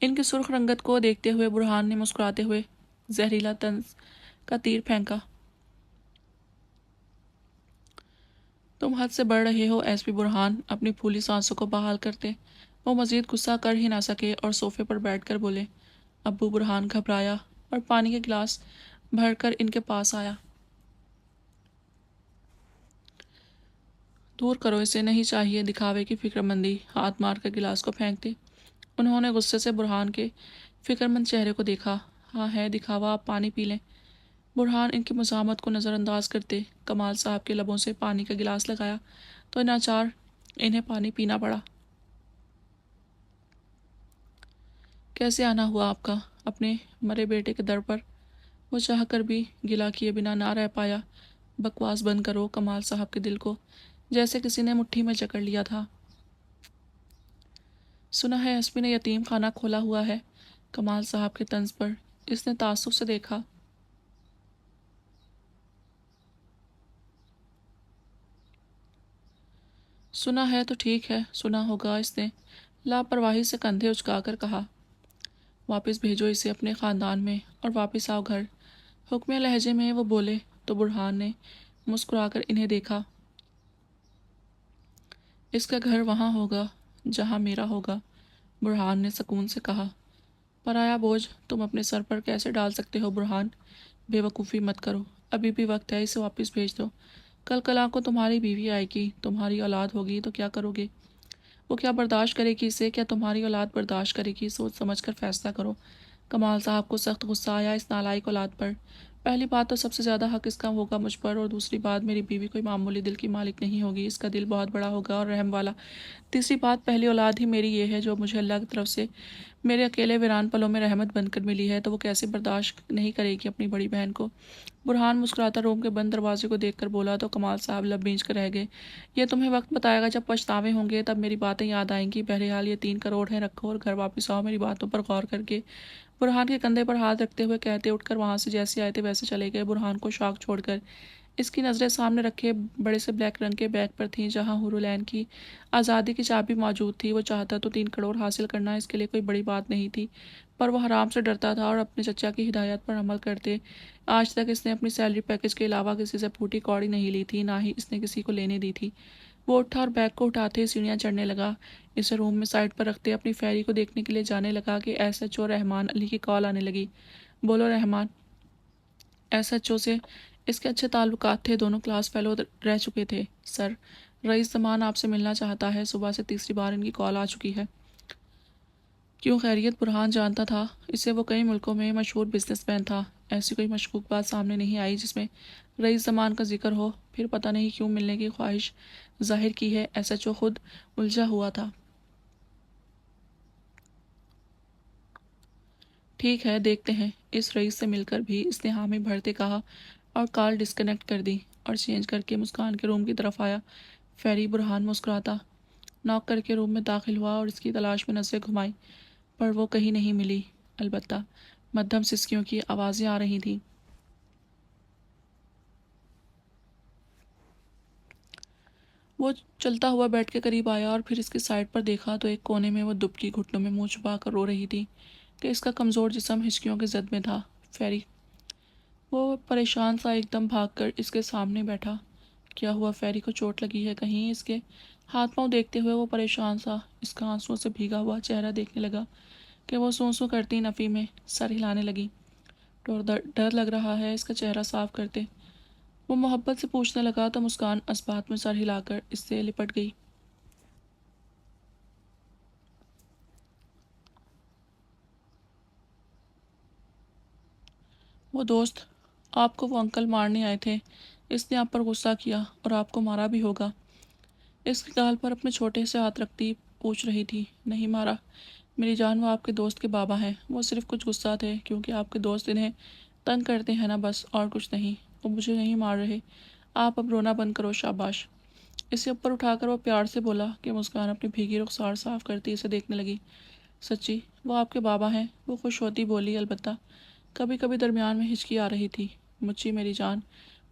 ان کی سرخ رنگت کو دیکھتے ہوئے برہان نے مسکراتے ہوئے زہریلا طنز کا تیر پھینکا۔ تم حد سے بڑھ رہے ہو ایس پی برہان، اپنی پھولی سانسوں کو بحال کرتے وہ مزید غصہ کر ہی نہ سکے اور صوفے پر بیٹھ کر بولے۔ ابو برہان گھبرایا اور پانی کے گلاس بھر کر ان کے پاس آیا۔ دور کرو اسے، نہیں چاہیے دکھاوے کی فکر مندی، ہاتھ مار کر گلاس کو پھینکتے انہوں نے غصے سے برہان کے فکر مند چہرے کو دیکھا۔ ہاں ہے دکھاوا، آپ پانی پی لیں۔ برہان ان کی مزاحمت کو نظر انداز کرتے کمال صاحب کے لبوں سے پانی کا گلاس لگایا تو ناچار انہیں پانی پینا پڑا۔ کیسے آنا ہوا آپ کا اپنے مرے بیٹے کے در پر؟ وہ چاہ کر بھی گلا کیے بنا نہ رہ پایا۔ بکواس بند کرو، کمال صاحب کے دل کو جیسے کسی نے مٹھی میں جکڑ لیا تھا۔ سنا ہے ایس پی نے یتیم خانہ کھولا ہوا ہے؟ کمال صاحب کے طنز پر اس نے تعصب سے دیکھا۔ سنا ہے تو ٹھیک ہے، سنا ہوگا، اس نے لاپرواہی سے کندھے اچکا کر کہا۔ واپس بھیجو اسے اپنے خاندان میں اور واپس آؤ گھر، حکمے لہجے میں وہ بولے تو برہان نے مسکرا کر انہیں دیکھا۔ اس کا گھر وہاں ہوگا جہاں میرا ہوگا، برہان نے سکون سے کہا۔ پرایا بوجھ تم اپنے سر پر کیسے ڈال سکتے ہو برہان؟ بے وقوفی مت کرو، ابھی بھی وقت ہے، اسے واپس بھیج دو۔ کل کلا کو تمہاری بیوی آئے گی، تمہاری اولاد ہوگی تو کیا کرو گے؟ وہ کیا برداشت کرے گی اسے؟ کیا تمہاری اولاد برداشت کرے گی؟ سوچ سمجھ کر فیصلہ کرو۔ کمال صاحب کو سخت غصہ آیا اس نالائق اولاد پر۔ پہلی بات تو سب سے زیادہ حق اس کا ہوگا مجھ پر، اور دوسری بات میری بیوی کوئی معمولی دل کی مالک نہیں ہوگی، اس کا دل بہت بڑا ہوگا اور رحم والا۔ تیسری بات، پہلی اولاد ہی میری یہ ہے جو مجھے اللہ کی طرف سے میرے اکیلے ویران پلوں میں رحمت بن کر ملی ہے، تو وہ کیسے برداشت نہیں کرے گی اپنی بڑی بہن کو؟ برہان مسکراتا روم کے بند دروازے کو دیکھ کر بولا تو کمال صاحب لب بھینچ کر رہ گئے۔ یہ تمہیں وقت بتائے گا جب پچھتاوے ہوں گے، تب میری باتیں یاد آئیں گی۔ بہرحال یہ 3 کروڑ ہیں، رکھو اور گھر واپس آؤ میری باتوں پر غور کر کے۔ برہان کے کندھے پر ہاتھ رکھتے ہوئے کہتے اٹھ کر وہاں سے جیسے آئے تھے ویسے چلے گئے۔ برہان کو شاک چھوڑ کر اس کی نظریں سامنے رکھے بڑے سے بلیک رنگ کے بیگ پر تھیں جہاں حورالعین کی آزادی کی چابی موجود تھی۔ وہ چاہتا تو 3 کروڑ حاصل کرنا اس کے لیے کوئی بڑی بات نہیں تھی، پر وہ حرام سے ڈرتا تھا اور اپنے چچا کی ہدایت پر عمل کرتے آج تک اس نے اپنی سیلری پیکج کے علاوہ کسی سے پھوٹی کوڑی نہیں لی تھی، نہ ہی اس نے کسی کو لینے دی تھی۔ وہ اٹھا اور بیگ کو اٹھاتے سیڑھیاں چڑھنے لگا۔ اسے روم میں سائڈ پر رکھتے اپنی فیری کو دیکھنے کے لیے جانے لگا کہ ایس ایچ او رحمان علی کی کال آنے لگی۔ بولو رحمان۔ ایس ایچ او سے اس کے اچھے تعلقات تھے، دونوں کلاس فیلو رہ چکے تھے۔ سر، رئیس زمان آپ سے ملنا چاہتا ہے، صبح سے تیسری بار ان کی کال آ چکی ہے۔ کیوں خیریت؟ برہان جانتا تھا اسے، وہ کئی ملکوں میں مشہور بزنس مین تھا۔ ایسی کوئی مشکوک بات سامنے نہیں آئی جس میں رئیس زمان کا ذکر ہو، پھر پتہ نہیں کیوں ملنے کی خواہش ظاہر کی ہے۔ ایس ایچ او خود الجھا ہوا تھا۔ ٹھیک ہے، دیکھتے ہیں۔ اس رئیس سے مل کر بھی اس نے حامی بھرتے کہا اور کال ڈسکنیکٹ کر دی اور چینج کر کے مسکان کے روم کی طرف آیا۔ فیری برہان مسکراتا ناک کر کے روم میں داخل ہوا اور اس کی تلاش میں نظریں گھمائی، پر وہ کہیں نہیں ملی، البتہ مدھم سسکیوں کی آوازیں آ رہی تھیں۔ وہ چلتا ہوا بیڈ کے قریب آیا اور پھر اس کی سائڈ پر دیکھا تو ایک کونے میں وہ دبکی گھٹنوں میں منہ چھپا کر رو رہی تھی کہ اس کا کمزور جسم ہچکیوں کی زد میں تھا۔ فیری، وہ پریشان سا ایک دم بھاگ کر اس کے سامنے بیٹھا۔ کیا ہوا؟ فیری کو چوٹ لگی ہے کہیں؟ اس کے ہاتھ پاؤں دیکھتے ہوئے وہ پریشان سا اس کا آنسوؤں سے بھیگا ہوا چہرہ دیکھنے لگا کہ وہ سوں سوں کرتی نفی میں سر ہلانے لگی۔ ڈر لگ رہا ہے؟ اس کا چہرہ صاف کرتے وہ محبت سے پوچھنے لگا تو مسکان اس بات میں سر ہلا کر اس سے لپٹ گئی۔ وہ دوست، آپ کو وہ انکل مارنے آئے تھے، اس نے آپ پر غصہ کیا اور آپ کو مارا بھی ہوگا۔ اس کے گال پر اپنے چھوٹے سے ہاتھ رکھتی پوچھ رہی تھی۔ نہیں مارا میری جان، وہ آپ کے دوست کے بابا ہیں، وہ صرف کچھ غصہ تھے کیونکہ آپ کے دوست انہیں تنگ کرتے ہیں نا، بس، اور کچھ نہیں، وہ مجھے نہیں مار رہے۔ آپ اب رونا بند کرو، شاباش۔ اسے اوپر اٹھا کر وہ پیار سے بولا کہ مسکان اپنی بھیگی رخسار صاف کرتی اسے دیکھنے لگی۔ سچی وہ آپ کے بابا ہیں؟ وہ خوش ہوتی بولی۔ البتہ کبھی کبھی درمیان میں ہچکی آ رہی تھی۔ مچی میری جان،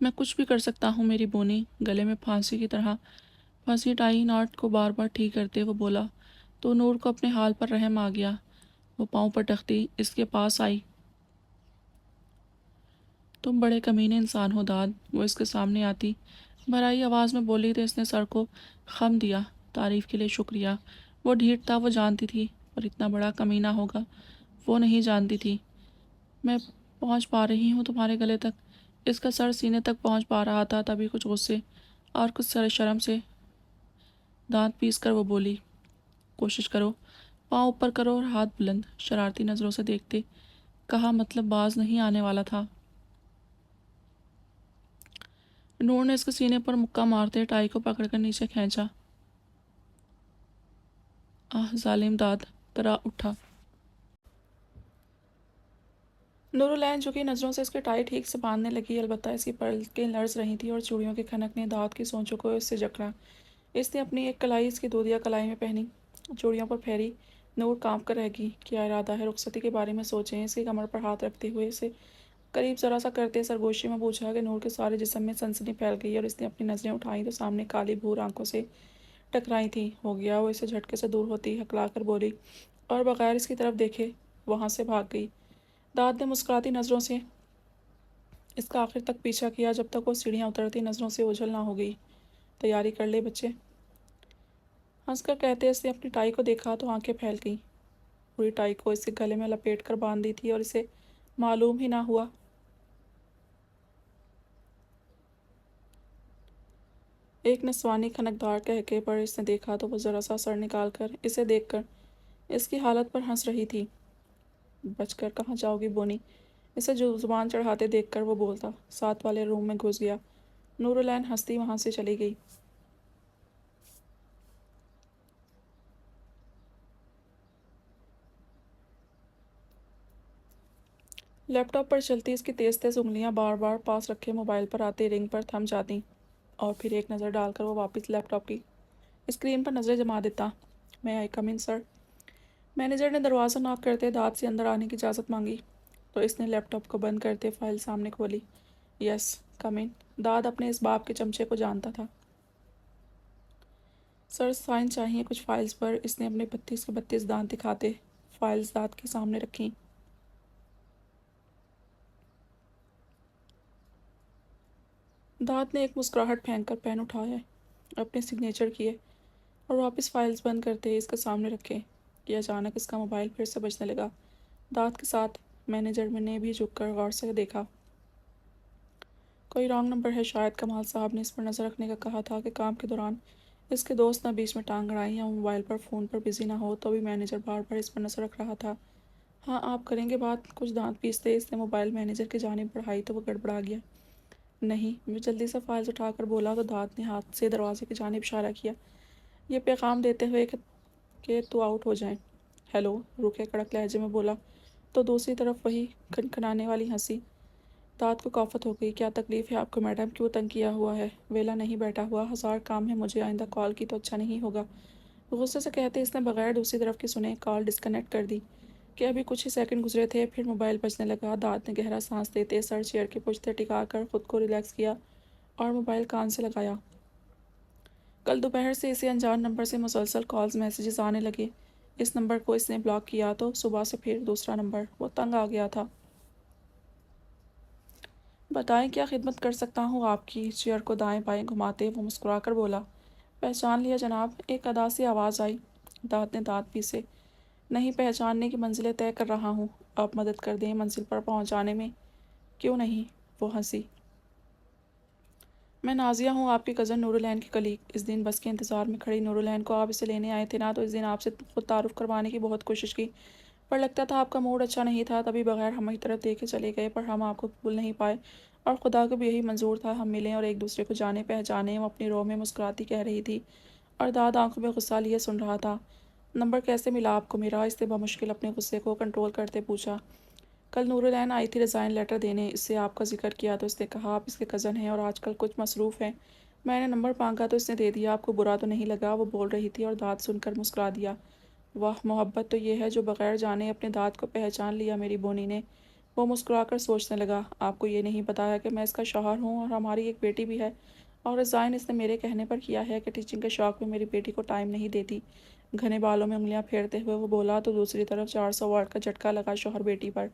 میں کچھ بھی کر سکتا ہوں میری بونی، گلے میں پھانسی کی طرح پھنسی ٹائی ناٹ کو بار بار ٹھیک کرتے وہ بولا۔ تو نور کو اپنے حال پر رحم آ گیا۔ وہ پاؤں پر ٹختی اس کے پاس آئی۔ تم بڑے کمینے انسان ہو داد، وہ اس کے سامنے آتی بھرائی آواز میں بولی تو اس نے سر کو خم دیا۔ تعریف کے لیے شکریہ۔ وہ ڈھیٹ تھا، وہ جانتی تھی، پر اتنا بڑا کمینہ ہوگا وہ نہیں جانتی تھی۔ میں پہنچ پا رہی ہوں تمہارے گلے تک۔ اس کا سر سینے تک پہنچ پا رہا تھا، تبھی کچھ غصے اور کچھ سر شرم سے دانت پیس کر وہ بولی، کوشش کرو، پاؤں اوپر کرو اور ہاتھ بلند۔ شرارتی نظروں سے دیکھتے کہا، مطلب باز نہیں آنے والا تھا۔ نور نے اس کے سینے پر مکہ مارتے ٹائی کو پکڑ کر نیچے کھینچا۔ آہ ظالم، داد ترا اٹھا۔ نورالعین جھکی نظروں سے اس کی ٹائی ٹھیک سے باندھنے لگی، البتہ اس کی پلکیں لرز رہی تھیں اور چوڑیوں کے کھنک نے داد کی سونچوں کو اس سے جکڑا۔ اس نے اپنی ایک کلائی اس کی دودیا کلائی میں پہنی، چوڑیوں پر پھیری۔ نور کانپ کر رہ گئی۔ کیا ارادہ ہے؟ رخصتی کے بارے میں سوچیں۔ اس کی کمر پر ہاتھ رکھتے ہوئے اسے قریب ذرا سا کرتے سرگوشی میں پوچھا کہ نور کے سارے جسم میں سنسنی پھیل گئی اور اس نے اپنی نظریں اٹھائیں تو سامنے کالی بھور آنکھوں سے ٹکرائی تھیں۔ ہو گیا، وہ اسے جھٹکے سے دور ہوتی ہکلا کر بولی اور بغیر اس کی طرف دیکھے وہاں سے بھاگ گئی۔ داد نے مسکراتی نظروں سے اس کا آخر تک پیچھا کیا، جب تک وہ سیڑھیاں اترتی نظروں سے اوجھل نہ ہو گئی۔ تیاری کر لے بچے، ہنس کر کہتے اس نے اپنی ٹائی کو دیکھا تو آنکھیں پھیل گئیں۔ پوری ٹائی کو اسے گلے میں لپیٹ کر باندھ دی تھی اور اسے معلوم ہی نہ ہوا۔ ایک نسوانی کھنکدار قہقہے پر اس نے دیکھا تو وہ ذرا سا سر نکال کر اسے دیکھ کر اس کی حالت پر ہنس رہی تھی۔ بچ کر کہاں جاؤ گی بونی؟ اسے زبان چڑھاتے دیکھ کر وہ بولتا ساتھ والے روم میں گھس گیا۔ نورالعین ہنستی وہاں سے چلی گئی۔ لیپ ٹاپ پر چلتی اس کی تیز تیز انگلیاں بار بار پاس رکھے موبائل پر آتے رنگ پر تھم جاتی اور پھر ایک نظر ڈال کر وہ واپس لیپ ٹاپ کی اسکرین پر نظریں جما دیتا۔ میں آئی کم ان سر؟ مینیجر نے دروازہ ناک کرتے داد سے اندر آنے کی اجازت مانگی تو اس نے لیپ ٹاپ کو بند کرتے فائل سامنے کھولی۔ یس کم ان۔ داد اپنے اس باپ کے چمچے کو جانتا تھا۔ سر سائن چاہیے کچھ فائلز پر۔ اس نے اپنے 32 کے 32 دانت دکھاتے فائلز داد کے سامنے رکھیں۔ داد نے ایک مسکراہٹ پھینک کر پین اٹھایا، اپنے سگنیچر کیے اور واپس فائلز بند کرتے اس کے سامنے رکھے کہ اچانک اس کا موبائل پھر سے بجنے لگا۔ داد کے ساتھ مینیجر نے بھی جھک کر غور سے دیکھا۔ کوئی رانگ نمبر ہے شاید۔ کمال صاحب نے اس پر نظر رکھنے کا کہا تھا کہ کام کے دوران اس کے دوست نہ بیچ میں ٹانگ اڑائیں یا موبائل پر فون پر بزی نہ ہو، تو بھی مینیجر بار بار اس پر نظر رکھ رہا تھا۔ ہاں آپ کریں گے بات؟ کچھ دانت پیستے اس نے موبائل مینیجر کی جانب بڑھائی تو وہ گڑبڑا گیا۔ نہیں، وہ جلدی سے فائلز اٹھا کر بولا تو داد نے ہاتھ سے دروازے کی جانب اشارہ کیا، یہ پیغام دیتے ہوئے کہ تو آؤٹ ہو جائیں۔ ہیلو، روکھے کڑک لہجے میں بولا تو دوسری طرف وہی کھنکھنانے والی ہنسی۔ داد کو کافت ہو گئی۔ کیا تکلیف ہے آپ کو میڈم؟ کیوں تنگ کیا ہوا ہے؟ ویلا نہیں بیٹھا ہوا، ہزار کام ہے مجھے، آئندہ کال کی تو اچھا نہیں ہوگا۔ غصے سے کہتے اس نے بغیر دوسری طرف کی سنے کال ڈسکنیکٹ کر دی کہ ابھی کچھ ہی سیکنڈ گزرے تھے، پھر موبائل بجنے لگا۔ داد نے گہرا سانس لیتے سر چیئر کے پشتے ٹکا کر خود کو ریلیکس کیا اور موبائل کان سے لگایا۔ کل دوپہر سے اسے انجان نمبر سے مسلسل کالز میسیجز آنے لگے۔ اس نمبر کو اس نے بلاک کیا تو صبح سے پھر دوسرا نمبر۔ وہ تنگ آ گیا تھا۔ بتائیں کیا خدمت کر سکتا ہوں آپ کی؟ چیئر کو دائیں بائیں گھماتے وہ مسکرا کر بولا۔ پہچان لیا جناب؟ ایک ادا سی آواز آئی۔ داد نے دانت پیسے۔ نہیں پہچاننے کی منزلیں طے کر رہا ہوں، آپ مدد کر دیں منزل پر پہنچ جانے میں۔ کیوں نہیں؟ وہ ہنسی۔ میں نازیہ ہوں، آپ کی کزن نورالعین کی کلیگ۔ اس دن بس کے انتظار میں کھڑی نورالعین کو آپ اسے لینے آئے تھے نا، تو اس دن آپ سے خود تعارف کروانے کی بہت کوشش کی، پر لگتا تھا آپ کا موڈ اچھا نہیں تھا، تبھی بغیر ہماری طرف دیکھے چلے گئے، پر ہم آپ کو بھول نہیں پائے اور خدا کو بھی یہی منظور تھا ہم ملیں اور ایک دوسرے کو جانے پہچانے۔ وہ اپنی رو میں مسکراتی کہہ رہی تھی اور داد آنکھوں میں غصہ لیے سن رہا تھا۔ نمبر کیسے ملا آپ کو میرا؟ اس نے بمشکل اپنے غصے کو کنٹرول کرتے پوچھا۔ کل نورالعین آئی تھی ریزائن لیٹر دینے، اس سے آپ کا ذکر کیا تو اس نے کہا آپ اس کے کزن ہیں اور آج کل کچھ مصروف ہیں، میں نے نمبر مانگا تو اس نے دے دیا، آپ کو برا تو نہیں لگا؟ وہ بول رہی تھی اور داد سن کر مسکرا دیا۔ واہ، محبت تو یہ ہے جو بغیر جانے اپنے داد کو پہچان لیا میری بونی نے۔ وہ مسکرا کر سوچنے لگا، آپ کو یہ نہیں بتایا کہ میں اس کا شوہر ہوں اور ہماری ایک بیٹی بھی ہے، اور ریزائن اس نے میرے کہنے پر کیا ہے کہ ٹیچنگ کے شوق میں میری بیٹی کو ٹائم نہیں دیتی۔ گھنے بالوں میں انگلیاں پھیرتے ہوئے وہ بولا تو دوسری طرف 400 واٹ کا جھٹکا لگا شوہر بیٹی پر۔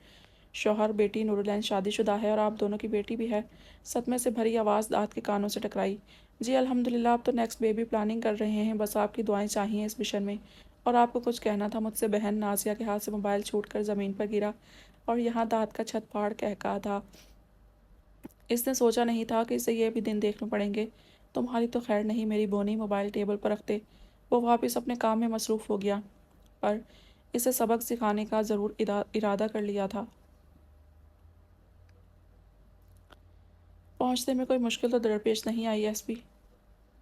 شوہر بیٹی نورالعین شادی شدہ ہے اور آپ دونوں کی بیٹی بھی ہے۔ صدمے سے بھری آواز داد کے کانوں سے ٹکرائی۔ جی الحمدللہ، آپ تو نیکسٹ بیبی پلاننگ کر رہے ہیں، بس آپ کی دعائیں چاہیے اس مشن میں۔ اور آپ کو کچھ کہنا تھا مجھ سے؟ بہن نازیہ کے ہاتھ سے موبائل چھوٹ کر زمین پر گرا اور یہاں داد کا چھت پھاڑ کہا تھا۔ اس نے سوچا نہیں تھا کہ اسے یہ بھی دن دیکھنے پڑیں گے۔ تمہاری تو خیر نہیں میری بونی، موبائل ٹیبل پر رکھتے وہ واپس اپنے کام میں مصروف ہو گیا، پر اسے سبق سکھانے کا ضرور ارادہ کر لیا تھا۔ پہنچنے میں کوئی مشکل تو درپیش نہیں آئی ایس پی؟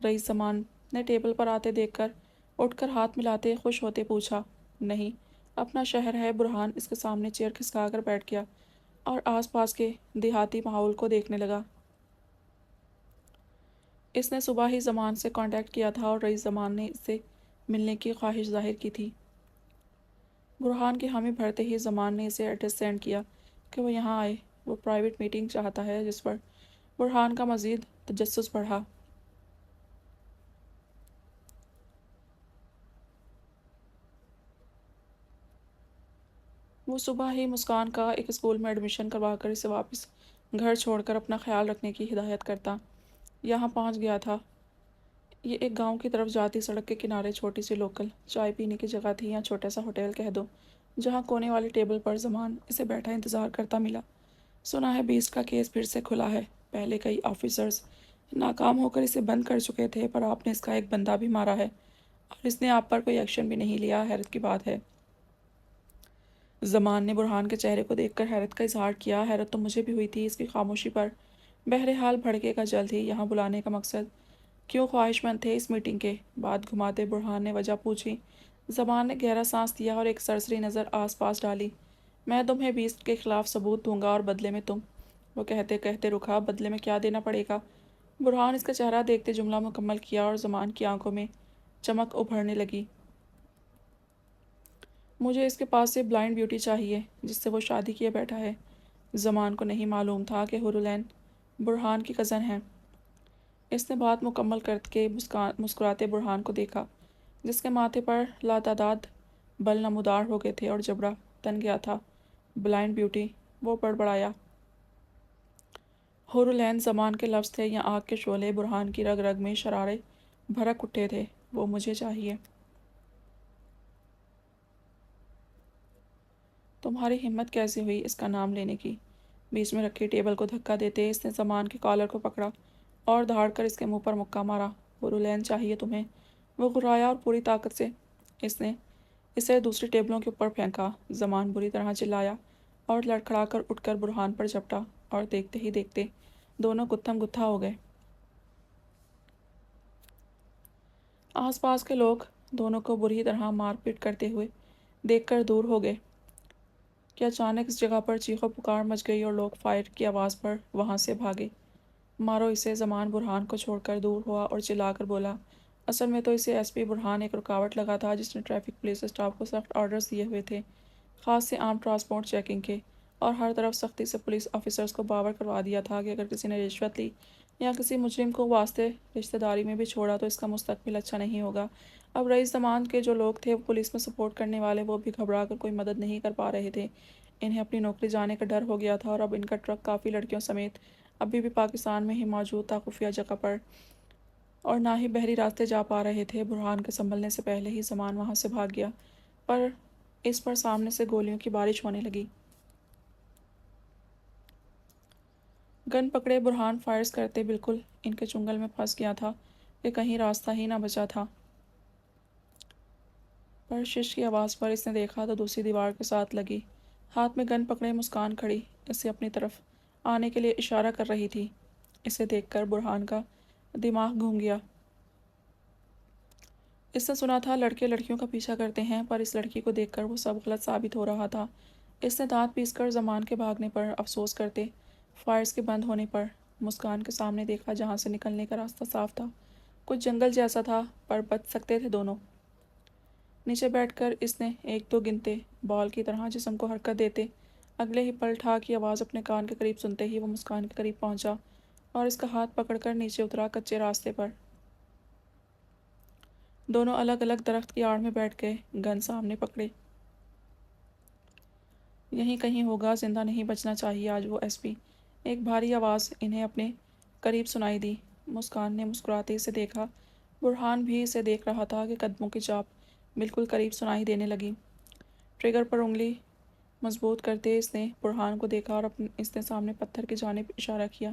رئیس زمان نے ٹیبل پر آتے دیکھ کر اٹھ کر ہاتھ ملاتے خوش ہوتے پوچھا۔ نہیں، اپنا شہر ہے۔ برہان اس کے سامنے چیئر کھسکا کر بیٹھ گیا اور آس پاس کے دیہاتی ماحول کو دیکھنے لگا۔ اس نے صبح ہی زمان سے کانٹیکٹ کیا تھا اور رئیس زمان نے اس سے ملنے کی خواہش ظاہر کی تھی۔ برہان کی حامی بھرتے ہی زمان نے اسے ایڈریس سینڈ کیا کہ وہ یہاں آئے۔ وہ پرائیویٹ میٹنگ چاہتا ہے، جس پر برہان کا مزید تجسس بڑھا۔ وہ صبح ہی مسکان کا ایک اسکول میں ایڈمیشن کروا کر اسے واپس گھر چھوڑ کر اپنا خیال رکھنے کی ہدایت کرتا۔ یہاں پہنچ گیا تھا۔ یہ ایک گاؤں کی طرف جاتی سڑک کے کنارے چھوٹی سی لوکل چائے پینے کی جگہ تھی، یا چھوٹا سا ہوٹل کہہ دو، جہاں کونے والی ٹیبل پر زمان اسے بیٹھا انتظار کرتا ملا۔ سنا ہے 20 کا کیس پھر سے کھلا ہے۔ پہلے کئی آفیسرز ناکام ہو کر اسے بند کر چکے تھے، پر آپ نے اس کا ایک بندہ بھی مارا ہے اور اس نے آپ پر کوئی ایکشن بھی نہیں لیا۔ حیرت کی بات ہے۔ زمان نے برہان کے چہرے کو دیکھ کر حیرت کا اظہار کیا۔ حیرت تو مجھے بھی ہوئی تھی اس کی خاموشی پر۔ بہرحال بھڑکے گا جلد ہی۔ یہاں بلانے کا مقصد کیوں خواہش مند تھے اس میٹنگ کے؟ بعد گھماتے برہان نے وجہ پوچھی۔ زمان نے گہرا سانس لیا اور ایک سرسری نظر آس پاس ڈالی۔ میں تمہیں 20 کے خلاف ثبوت دوں گا اور بدلے میں تم… وہ کہتے کہتے رکا۔ بدلے میں کیا دینا پڑے گا؟ برہان اس کا چہرہ دیکھتے جملہ مکمل کیا اور زمان کی آنکھوں میں چمک ابھرنے لگی۔ مجھے اس کے پاس سے بلائنڈ بیوٹی چاہیے جس سے وہ شادی کیے بیٹھا ہے۔ زمان کو نہیں معلوم تھا کہ حورالعین برہان کی کزن ہے۔ اس نے بات مکمل کر کے مسکراتے برہان کو دیکھا، جس کے ماتھے پر لاتعداد بل نمودار ہو گئے تھے اور جبڑا تن گیا تھا۔ Blind beauty? وہ بڑبڑایا۔ حورالعین زمان کے لفظ تھے یا آگ کے شعلے؟ برہان کی رگ رگ میں شرارے بھڑک اٹھے تھے۔ وہ مجھے چاہیے۔ تمہاری ہمت کیسے ہوئی اس کا نام لینے کی؟ بیچ میں رکھی ٹیبل کو دھکا دیتے اس نے زمان کے کالر کو پکڑا اور دھاڑ کر اس کے منہ پر مکہ مارا۔ حورالعین چاہیے تمہیں؟ وہ گھرایا اور پوری طاقت سے اس نے اسے دوسری ٹیبلوں کے اوپر پھینکا۔ زمان بری طرح چلایا اور لڑکھڑا کر اٹھ کر برہان پر جھپٹا، اور دیکھتے ہی دیکھتے دونوں گتھم گتھا ہو گئے۔ آس پاس کے لوگ دونوں کو بری طرح مار پیٹ کرتے ہوئے دیکھ کر دور ہو گئے کہ اچانک اس جگہ پر چیخو پکار مچ گئی اور لوگ فائر کی آواز پر وہاں سے بھاگے۔ مارو اسے! زمان برہان کو چھوڑ کر دور ہوا اور چلا کر بولا۔ اصل میں تو اسے ایس پی برہان ایک رکاوٹ لگا تھا، جس نے ٹریفک پولیس اسٹاف کو سخت آرڈرز دیے ہوئے تھے، خاص سے عام ٹرانسپورٹ چیکنگ کے، اور ہر طرف سختی سے پولیس آفیسرز کو باور کروا دیا تھا کہ اگر کسی نے رشوت لی یا کسی مجرم کو واسطے رشتہ داری میں بھی چھوڑا تو اس کا مستقبل اچھا نہیں ہوگا۔ اب رئیس زمان کے جو لوگ تھے پولیس میں سپورٹ کرنے والے، وہ بھی گھبرا کر کوئی مدد نہیں کر پا رہے تھے۔ انہیں اپنی نوکری جانے کا ڈر ہو گیا تھا، اور اب ان کا ٹرک کافی لڑکیوں سمیت ابھی بھی پاکستان میں ہی موجود تھا خفیہ جگہ پر، اور نہ ہی بحری راستے جا پا رہے تھے۔ برہان کے سنبھلنے سے پہلے ہی زمان وہاں سے بھاگ گیا، پر اس پر سامنے سے گولیوں کی بارش ہونے لگی۔ گن پکڑے برہان فائرز کرتے بالکل ان کے چنگل میں پھنس گیا تھا کہ کہیں راستہ ہی نہ بچا تھا۔ پر شش کی آواز پر اس نے دیکھا تو دوسری دیوار کے ساتھ لگی ہاتھ میں گن پکڑے مسکان کھڑی اسے اپنی طرف آنے کے لیے اشارہ کر رہی تھی۔ اسے دیکھ کر برہان کا دماغ گھوم گیا۔ اس نے سنا تھا لڑکے لڑکیوں کا پیچھا کرتے ہیں، پر اس لڑکی کو دیکھ کر وہ سب غلط ثابت ہو رہا تھا۔ اس نے دانت پیس کر زمان کے بھاگنے پر افسوس کرتے فائرز کے بند ہونے پر مسکان کے سامنے دیکھا، جہاں سے نکلنے کا راستہ صاف تھا۔ کچھ جنگل جیسا تھا، پر بچ سکتے تھے دونوں۔ نیچے بیٹھ کر اس نے ایک دو گنتے بال کی طرح جسم کو حرکت دیتے اگلے ہی پل ٹھا کی آواز اپنے کان کے قریب سنتے ہی وہ مسکان کے قریب پہنچا اور اس کا ہاتھ پکڑ کر نیچے اترا کچے راستے پر۔ دونوں الگ الگ درخت کی آڑ میں بیٹھ گئے، گن سامنے پکڑے۔ یہیں کہیں ہوگا، زندہ نہیں بچنا چاہیے آج وہ ایس پی، ایک بھاری آواز انہیں اپنے قریب سنائی دی۔ مسکان نے مسکراتے اسے دیکھا، برہان بھی اسے دیکھ رہا تھا کہ قدموں کی چاپ بالکل قریب سنائی دینے لگی۔ ٹریگر پر انگلی مضبوط کرتے اس نے برہان کو دیکھا اور اس نے سامنے پتھر کی جانب اشارہ کیا۔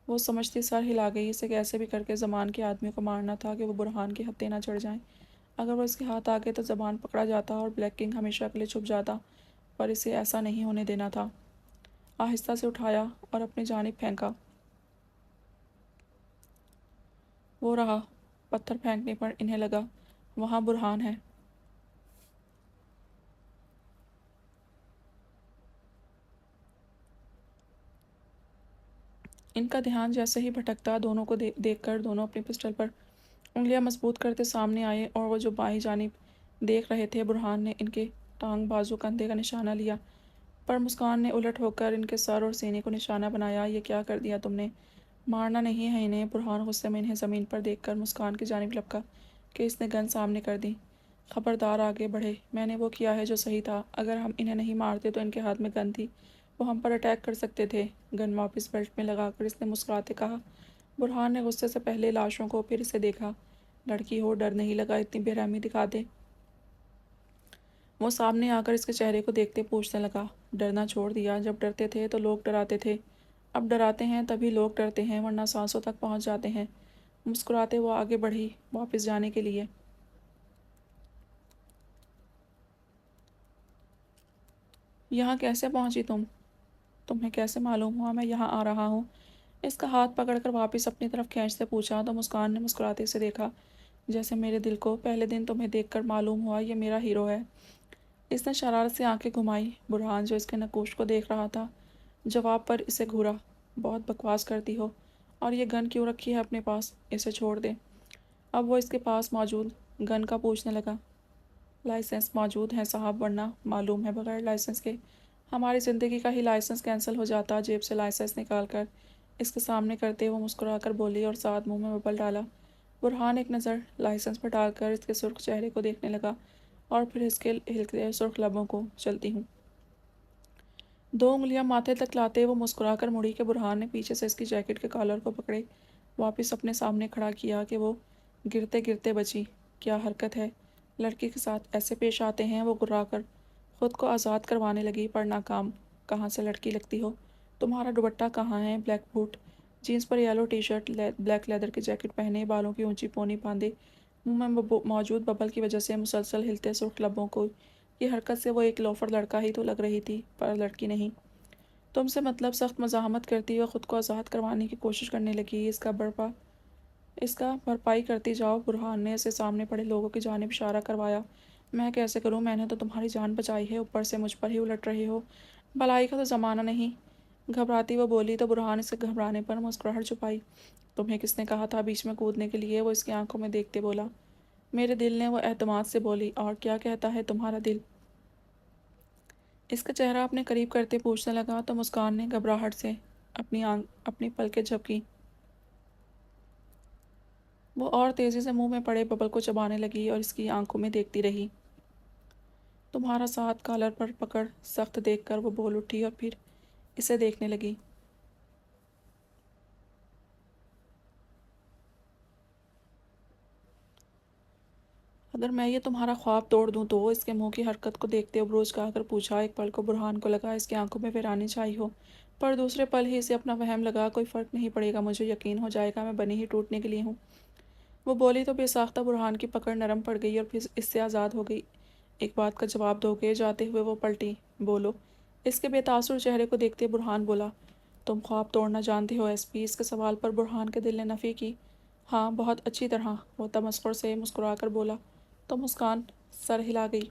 وہ سمجھتی سر ہلا گئی، اسے کیسے بھی کر کے زمان کے آدمیوں کو مارنا تھا کہ وہ برہان کے ہتھے نہ چڑھ جائیں۔ اگر وہ اس کے ہاتھ آگے تو زبان پکڑا جاتا اور بلیک کنگ ہمیشہ کے لیے چھپ جاتا، پر اسے ایسا نہیں ہونے دینا تھا۔ آہستہ سے اٹھایا اور اپنی جانب پھینکا۔ وہ رہا، پتھر پھینکنے پر انہیں لگا وہاں برہان ہے۔ ان کا دھیان جیسے ہی بھٹکتا، دونوں کو دیکھ کر دونوں اپنی پسٹل پر انگلیاں مضبوط کرتے سامنے آئے اور وہ جو بائیں جانب دیکھ رہے تھے، برہان نے ان کے ٹانگ، بازو، کندھے کا نشانہ لیا، پر مسکان نے الٹ ہو کر ان کے سر اور سینے کو نشانہ بنایا۔ یہ کیا کر دیا تم نے؟ مارنا نہیں ہے انہیں۔ برہان غصے میں انہیں زمین پر دیکھ کر مسکان کی جانب لپکا کہ اس نے گن سامنے کر دی۔ خبردار آگے بڑھے، میں نے وہ کیا ہے جو صحیح تھا، اگر ہم انہیں نہیں مارتے تو ان کے ہاتھ میں گن تھی، وہ ہم پر اٹیک کر سکتے تھے۔ گن واپس بیلٹ میں لگا کر اس نے مسکراتے کہا۔ برہان نے غصے سے پہلے لاشوں کو پھر اسے دیکھا۔ لڑکی ہو، ڈر نہیں لگا، اتنی بے رحمی دکھا دے۔ وہ سامنے آ کر اس کے چہرے کو دیکھتے پوچھنے لگا، ڈرنا چھوڑ دیا؟ جب ڈرتے تھے تو لوگ ڈراتے تھے، اب ڈراتے ہیں تبھی لوگ ڈرتے ہیں، ورنہ سانسوں تک پہنچ جاتے ہیں۔ مسکراتے وہ آگے بڑھی واپس جانے کے لیے۔ یہاں کیسے پہنچی تم؟ تمہیں کیسے معلوم ہوا میں یہاں آ رہا ہوں؟ اس کا ہاتھ پکڑ کر واپس اپنی طرف کھینچتے پوچھا تو مسکان نے مسکراتے اسے دیکھا، جیسے میرے دل کو پہلے دن تمہیں دیکھ کر معلوم ہوا یہ میرا ہیرو ہے۔ اس نے شرارت سے آنکھیں گھمائی۔ برہان جو اس کے نقوش کو دیکھ رہا تھا، جواب پر اسے گھورا، بہت بکواس کرتی ہو، اور یہ گن کیوں رکھی ہے اپنے پاس؟ اسے چھوڑ دے۔ اب وہ اس کے پاس موجود گن کا پوچھنے لگا۔ لائسنس موجود ہیں صاحب، ورنہ معلوم ہے بغیر لائسنس کے ہماری زندگی کا ہی لائسنس کینسل ہو جاتا۔ جیب سے لائسنس نکال کر اس کے سامنے کرتے وہ مسکرا کر بولی اور ساتھ منہ میں ببل ڈالا۔ برہان ایک نظر لائسنس پر ڈال کر اس کے سرخ چہرے کو دیکھنے لگا اور پھر اس کے ہلکتے سرخ لبوں کو۔ چلتی ہوں۔ دو انگلیاں ماتھے تک لاتے وہ مسکرا کر مڑی کہ برہان نے پیچھے سے اس کی جیکٹ کے کالر کو پکڑے واپس اپنے سامنے کھڑا کیا کہ وہ گرتے گرتے بچی۔ کیا حرکت ہے، لڑکی کے ساتھ ایسے پیش آتے ہیں؟ وہ گرا کر خود کو آزاد کروانے لگی، پر ناکام۔ کہاں سے لڑکی لگتی ہو؟ تمہارا دوپٹہ کہاں ہے؟ بلیک بوٹ، جینس پر yellow T shirt, black leather کی جیکٹ پہنے، بالوں کی اونچی پونی باندھے، منہ میں موجود ببل کی وجہ سے مسلسل ہلتے سرخ لبوں کو، یہ حرکت سے وہ ایک لوفر لڑکا ہی تو لگ رہی تھی، پر لڑکی نہیں۔ تم سے مطلب سخت مزاحمت کرتی ہوئے خود کو آزاد کروانے کی کوشش کرنے لگی۔ اس کا بھرپائی کرتی جاؤ۔ برہان نے اسے سامنے پڑے لوگوں کی جانب اشارہ کروایا۔ میں کیسے کروں؟ میں نے تو تمہاری جان بچائی ہے، اوپر سے مجھ پر ہی الٹ رہے ہو، بھلائی کا تو زمانہ نہیں۔ گھبراتی وہ بولی تو برہان اسے گھبرانے پر مسکراہٹ چھپائی۔ تمہیں کس نے کہا تھا بیچ میں کودنے کے لیے؟ وہ اس کی آنکھوں میں دیکھتے بولا۔ میرے دل نے، وہ اعتماد سے بولی۔ اور کیا کہتا ہے تمہارا دل؟ اس کا چہرہ اپنے قریب کرتے پوچھنے لگا تو مسکان نے گھبراہٹ سے اپنی پلکیں جھپکیں۔ وہ اور تیزی سے منہ میں پڑے ببل کو چبانے لگی اور اس کی آنکھوں میں دیکھتی رہی۔ تمہارا ساتھ کالر پر پکڑ سخت دیکھ کر وہ بول اٹھی اور پھر اسے دیکھنے لگی۔ اگر میں یہ تمہارا خواب توڑ دوں تو؟ اس کے منہ کی حرکت کو دیکھتے ابروج کہا کر پوچھا۔ ایک پل کو برہان کو لگا اس کی آنکھوں میں ویرانی چھائی ہو، پر دوسرے پل ہی اسے اپنا وہم لگا، کوئی فرق نہیں پڑے گا، مجھے یقین ہو جائے گا میں بنی ہی ٹوٹنے کے لیے ہوں۔ وہ بولی تو بے ساختہ برہان کی پکڑ نرم پڑ گئی اور پھر اس سے آزاد ہو گئی۔ ایک بات کا جواب دو گے؟ جاتے ہوئے وہ پلٹی۔ بولو۔ اس کے بے تاثر چہرے کو دیکھتے برہان بولا۔ تم خواب توڑنا جانتے ہو ایس پی؟ اس کے سوال پر برہان کے دل نے نفی کی۔ ہاں، بہت اچھی طرح، وہ تمسخر سے مسکرا کر بولا تو مسکان سر ہلا گئی۔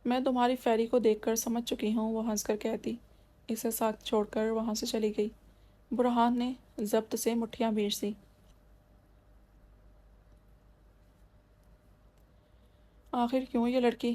میں تمہاری فیری کو دیکھ کر سمجھ چکی ہوں، وہ ہنس کر کہتی، اسے ساتھ چھوڑ کر وہاں سے چلی گئی۔ برہان نے ضبط سے مٹھیاں بھینچ دیں۔ آخر کیوں یہ لڑکی